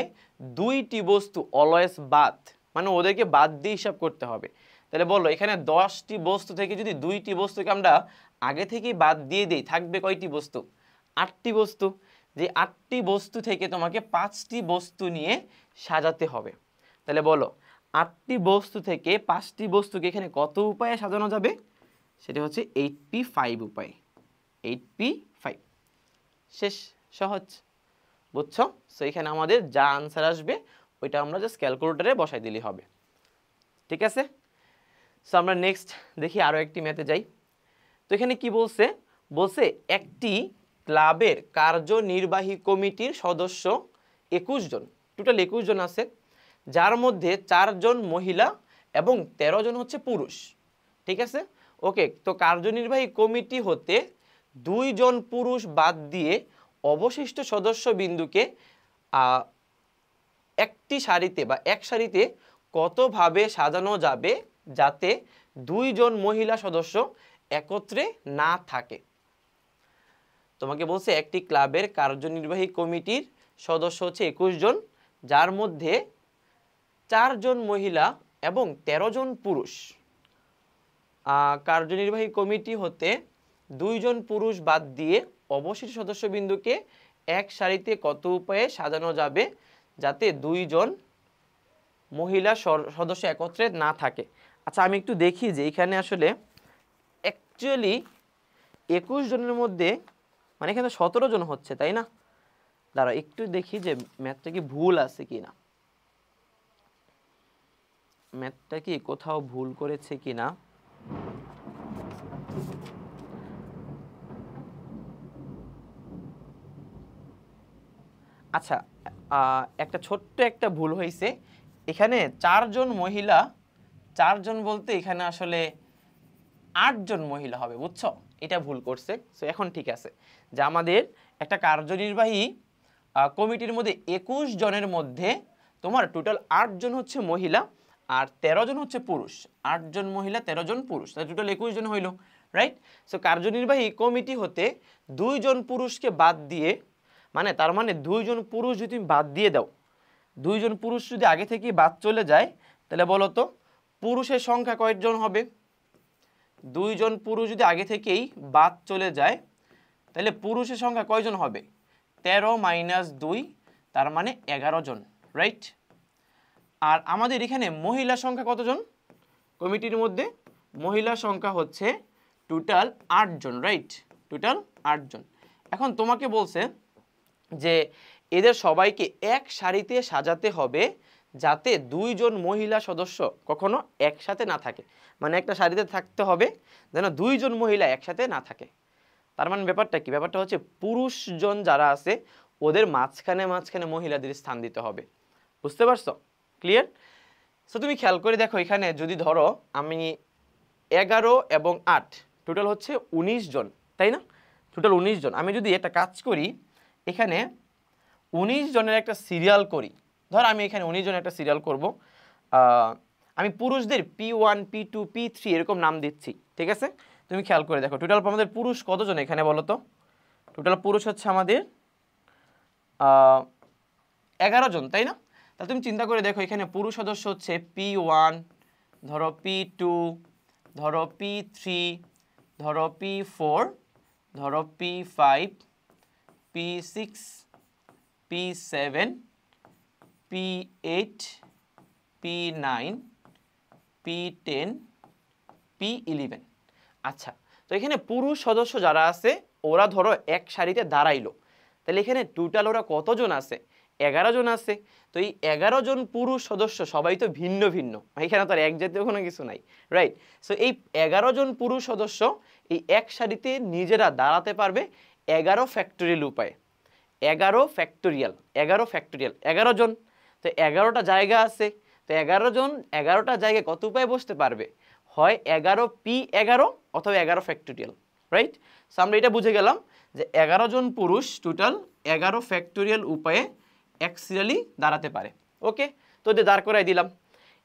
2টি বস্তু অলওয়েজ বাদ, মানে ওদেরকে বাদ দিয়ে হিসাব করতে হবে। তাহলে বলো, এখানে 10টি বস্তু থেকে যদি 2টি বস্তুকে আমরা আগে থেকেই বাদ দিয়ে দিই, থাকবে কয়টি বস্তু? 8টি বস্তু। যে 8টি বস্তু থেকে তোমাকে 5টি বস্তু নিয়ে সাজাতে হবে। তাহলে বলো, 8টি বস্তু থেকে 5টি বস্তুকে এখানে কত উপায়ে সাজানো যাবে? সেটা হচ্ছে 8p5 উপায়ে। 8p5 শেষ, সহজ। বুঝছো? সো এখানে আমাদের যা আনসার আসবে ওইটা আমরা জাস্ট ক্যালকুলেটরে বসাই দিলেই হবে। ঠিক আছে, সো আমরা নেক্সট দেখি, আরও একটি ম্যাথে যাই। তো এখানে কি বলছে? একটি ক্লাবের কার্যনির্বাহী কমিটির সদস্য 21 জন, টোটাল 21 জন আছে, যার মধ্যে 4 জন মহিলা এবং 13 জন হচ্ছে পুরুষ। ঠিক আছে, ওকে। তো কার্যনির্বাহী কমিটি হতে 2 জন পুরুষ বাদ দিয়ে অবশিষ্ট সদস্য বিন্দুকে একটি সারিতে বা এক সারিতে কতভাবে সাজানো যাবে যাতে 2 জন মহিলা সদস্য একত্রে না থাকে। তোমাকে বলছে একটি ক্লাবের কার্যনির্বাহী কমিটির সদস্য হচ্ছে 21 জন, যার মধ্যে 4 জন মহিলা এবং 13 জন পুরুষ। কার্যনির্বাহী কমিটি হতে 2 জন পুরুষ বাদ দিয়ে অবশিষ্ট সদস্যবৃন্দকে এক সারিতে কত উপায়ে সাজানো যাবে যাতে 2 জন মহিলা সদস্য একত্রে না থাকে। আচ্ছা, আমি একটু দেখি যে এখানে আসলে অ্যাকচুয়ালি 21 জনের মধ্যে মানে এখানে 17 জন হচ্ছে, তাই না? দাঁড়া একটু দেখি যে ম্যাথটা কি ভুল আছে কিনা, ম্যাথটা কি কোথাও ভুল করেছে কিনা। আচ্ছা, একটা ছোট্ট একটা ভুল হয়েছে এখানে। 4 জন মহিলা, 4 জন বলতে এখানে আসলে 8 জন মহিলা হবে, বুঝছো? এটা ভুল করছে। সো এখন ঠিক আছে যে আমাদের একটা কার্যনির্বাহী কমিটির মধ্যে 21 জনের মধ্যে তোমার টোটাল 8 জন হচ্ছে মহিলা আর 13 জন হচ্ছে পুরুষ। 8 জন মহিলা 13 জন পুরুষ, তাহলে টোটাল 21 জন হইল, রাইট? সো কার্যনির্বাহী কমিটি হতে 2 জন পুরুষকে বাদ দিয়ে, মানে তার মানে 2 জন পুরুষ যদি তুমি বাদ দিয়ে দাও, 2 জন পুরুষ যদি আগে থেকেই বাদ চলে যায়, তাহলে বলো তো পুরুষের সংখ্যা কয়জন হবে? 2 জন পুরুষ যদি আগে থেকেই বাদ চলে যায় তাহলে পুরুষের সংখ্যা কয়জন হবে? 13 - 2, তার মানে 11 জন, রাইট? আর আমাদের এখানে মহিলা সংখ্যা কতজন কমিটির মধ্যে? মহিলা সংখ্যা হচ্ছে টোটাল 8 জন, রাইট? টোটাল 8 জন। এখন তোমাকে বলছে যে এদের সবাইকে এক সারিতে সাজাতে হবে যাতে 2 জন মহিলা সদস্য কখনো একসাথে না থাকে, মানে একটা সারিতে থাকতে হবে যেন 2 জন মহিলা একসাথে না থাকে। তার মানে ব্যাপারটা কি? ব্যাপারটা হচ্ছে পুরুষজন যারা আছে ওদের মাঝখানে মাঝখানে মহিলাদের স্থান দিতে হবে, বুঝতে পারছো? ক্লিয়ার? সো তুমি খেয়াল করে দেখো এখানে যদি ধরো আমি 11 এবং 8 টোটাল হচ্ছে 19 জন, তাই না? টোটাল 19 জন। আমি যদি একটা কাজ করি এখানে 19 জনের একটা সিরিয়াল করি, ধর আমি এখানে 19 জনের একটা সিরিয়াল করব, আমি পুরুষদের P1 P2 P3 এরকম নাম দিচ্ছি, ঠিক আছে? তুমি খেয়াল করে দেখো টোটাল আমাদের পুরুষ কতজন এখানে বলো তো? টোটাল পুরুষ হচ্ছে আমাদের 11 জন, তাই না? তাহলে তুমি চিন্তা করে দেখো এখানে পুরুষ সদস্য হচ্ছে P1, ধরো P2, ধরো P3, ধরো P4, ধরো P5, P6, P7, P8, P9, P10, P11। আচ্ছা, তো এখানে পুরুষ সদস্য যারা আছে ওরা ধরো এক সারিতে দাঁড়াইলো, তাহলে এখানে টোটাল ওরা কতজন আছে? 11 জন আছে। তো এই 11 জন পুরুষ সদস্য সবাই তো ভিন্ন ভিন্ন, এখানে তো আর এক জাতীয় কোনো কিছু নাই, রাইট? সো এই 11 জন পুরুষ সদস্য এই এক সারিতে নিজেরা দাঁড়াতে পারবে 11 ফ্যাক্টরিয়াল উপায়ে। 11 ফ্যাক্টরিয়াল, 11 ফ্যাক্টরিয়াল, 11 জন, তো 11টা জায়গা আছে। তো 11 জন 11টা জায়গায় কত উপায়ে বসতে পারবে? হয় 11P11 অথবা 11 ফ্যাক্টরিয়াল, রাইট? সো আমরা এটা বুঝে গেলাম যে 11 জন পুরুষ টোটাল 11 ফ্যাক্টরিয়াল উপায়ে এক সিরিয়ালি দাঁড়াতে পারে। ওকে, তো এটা দাঁড় করাই দিলাম।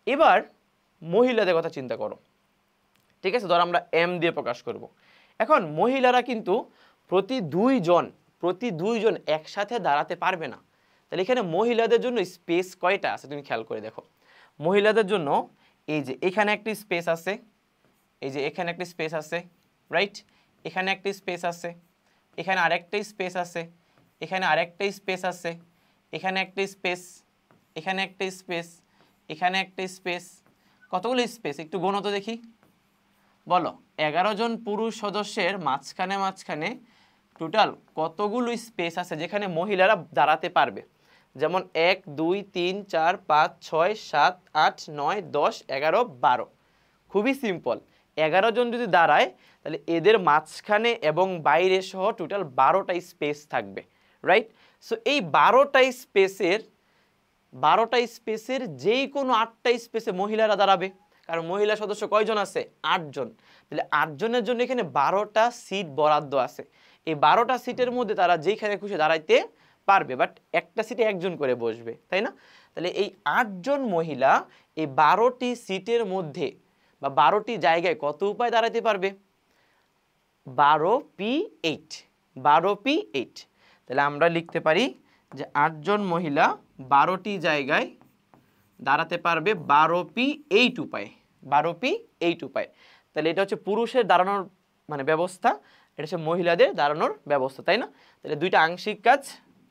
এবার মহিলাদের কথা চিন্তা করো, ঠিক আছে? ধর আমরা M দিয়ে প্রকাশ করব। এখন মহিলারা কিন্তু প্রতি 2 জন একসাথে দাঁড়াতে পারবে না। তাহলে এখানে মহিলাদের জন্য স্পেস কয়টা আছে তুমি খেয়াল করে দেখো। মহিলাদের জন্য এই যে এখানে একটি স্পেস আছে, এই যে এখানে একটি স্পেস আছে, রাইট? এখানে একটি স্পেস আছে, এখানে আরেকটা স্পেস আছে, এখানে আরেকটা স্পেস আছে, এখানে একটা স্পেস, এখানে একটা স্পেস, এখানে একটা স্পেস। কতগুলো স্পেস একটু গোনো তো দেখি, বলো? 11 জন পুরুষ সদস্যের মাঝখানে মাঝখানে টোটাল কতগুলো স্পেস আছে যেখানে মহিলারা দাঁড়াতে পারবে? যেমন 1 2 3 4 5 6 7 8 9 10 11 12। খুবই সিম্পল, 11 জন যদি দাঁড়ায় তাহলে এদের মাঝখানে এবং বাইরে সহ টোটাল 12টা স্পেস থাকবে, রাইট? সো এই 12টা স্পেসের যেই কোনো 8টা স্পেসে মহিলারা দাঁড়াবে, কারণ মহিলা সদস্য কয়জন আছে? 8 জন। তাহলে 8 জনের জন্য এখানে 12টা সিট বরাদ্দ আছে। এই 12টা সিটের মধ্যে তারা যেখানে খুশি দাঁড়াইতে পারবে, বাট একটা সিটে একজন করে বসবে, তাই না? তাহলে এই 8 জন মহিলা এই 12টি সিটের মধ্যে বা 12টি জায়গায় কত উপায় দাঁড়াতে পারবে? 12p8, 12p8। তাহলে আমরা লিখতে পারি যে 8 জন মহিলা 12টি জায়গায় দাঁড়াতে পারবে 12p8 উপায়, 12p8 উপায়। তাহলে এটা হচ্ছে পুরুষের দাঁড়ানোর মানে ব্যবস্থা, এটা হচ্ছে মহিলাদের দাঁড়ানোর ব্যবস্থা, তাই না? তাহলে দুইটা আংশিক কাজ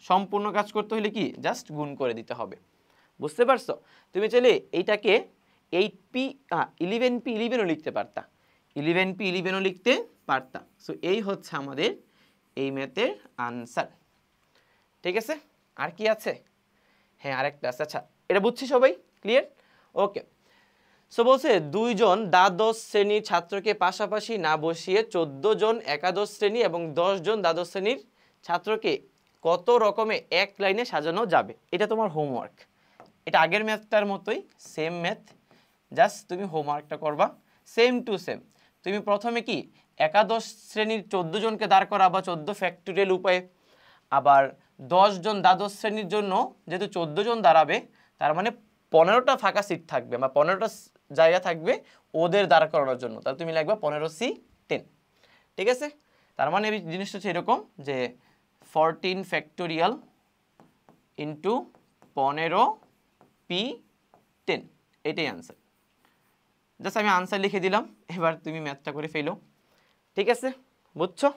সম্পূর্ণ কাজ করতে হলে কি জাস্ট গুণ করে দিতে হবে। বুঝতে পারছো? তুমি চাইলে এইটাকে 8p 11p11ও লিখতে পারতা, 11p11ও লিখতে পারতা। সো এই হচ্ছে আমাদের এই ম্যাথের আনসার। ঠিক আছে, আর কি আছে? হ্যাঁ আরেকটা আছে। আচ্ছা এটা বুঝছি সবাই, ক্লিয়ার? ওকে। সো বলছে 2 জন দ্বাদশ শ্রেণীর ছাত্রকে পাশাপাশি না বসিয়ে 14 জন একাদশ শ্রেণী এবং 10 জন দ্বাদশ শ্রেণীর ছাত্রকে কত রকমে এক লাইনে সাজানো যাবে? এটা তোমার হোমওয়ার্ক। এটা আগের ম্যাথটার মতোই সেম ম্যাথ, জাস্ট তুমি হোমওয়ার্কটা করবা সেম টু সেম। তুমি প্রথমে কি একাদশ শ্রেণীর 14 জনকে দাঁড় করাবা 14 ফ্যাক্টোরিয়াল উপায়ে, আবার 10 জন দ্বাদশ শ্রেণীর জন্য যেহেতু 14 জন দাঁড়াবে তার মানে 15টা ফাঁকা সিট থাকবে বা 15টা জায়গা থাকবে ওদের দাঁড় করানোর জন্য, তাহলে তুমি লিখবা 15c10। ঠিক আছে, তার মানে এই জিনিসটা হচ্ছে এরকম যে 14 ফ্যাক্টোরিয়াল ইন্টু 15p10, এটাই আনসার। জাস্ট আমি আনসার লিখে দিলাম, এবার তুমি ম্যাথটা করে ফেলো। ঠিক আছে, বুঝছো?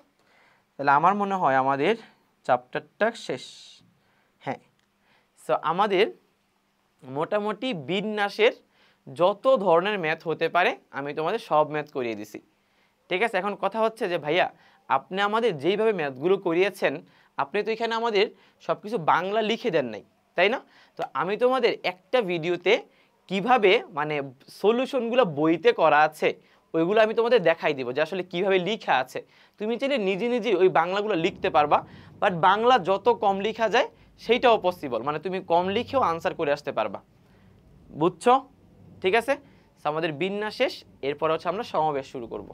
তাহলে আমার মনে হয় আমাদের চ্যাপ্টারটা শেষ। হ্যাঁ, সো আমাদের মোটামুটি বিন্যাসের যত ধরনের ম্যাথ হতে পারে আমি তোমাদের সব ম্যাথ করিয়ে দিছি। ঠিক আছে, এখন কথা হচ্ছে যে ভাইয়া আপনি আমাদের যেইভাবে ম্যাথগুলো করিয়েছেন আপনি তো এখানে আমাদের সব কিছু বাংলা লিখে দেন নাই, তাই না? তো আমি তোমাদের একটা ভিডিওতে কিভাবে মানে সলিউশনগুলো বইতে করা আছে ওইগুলো আমি তোমাদের দেখাই দিব যে আসলে কিভাবে লেখা আছে। তুমি চাইলে নিজে নিজে ওই বাংলাগুলো লিখতে পারবা, বাট বাংলা যত কম লেখা যায় সেইটাও পসিবল, মানে তুমি কম লিখেও আনসার করে আসতে পারবা। বুঝছো? ঠিক আছে, আমাদের বিন্যাস শেষ, এরপর হচ্ছে আমরা সমাবেশ শুরু করব।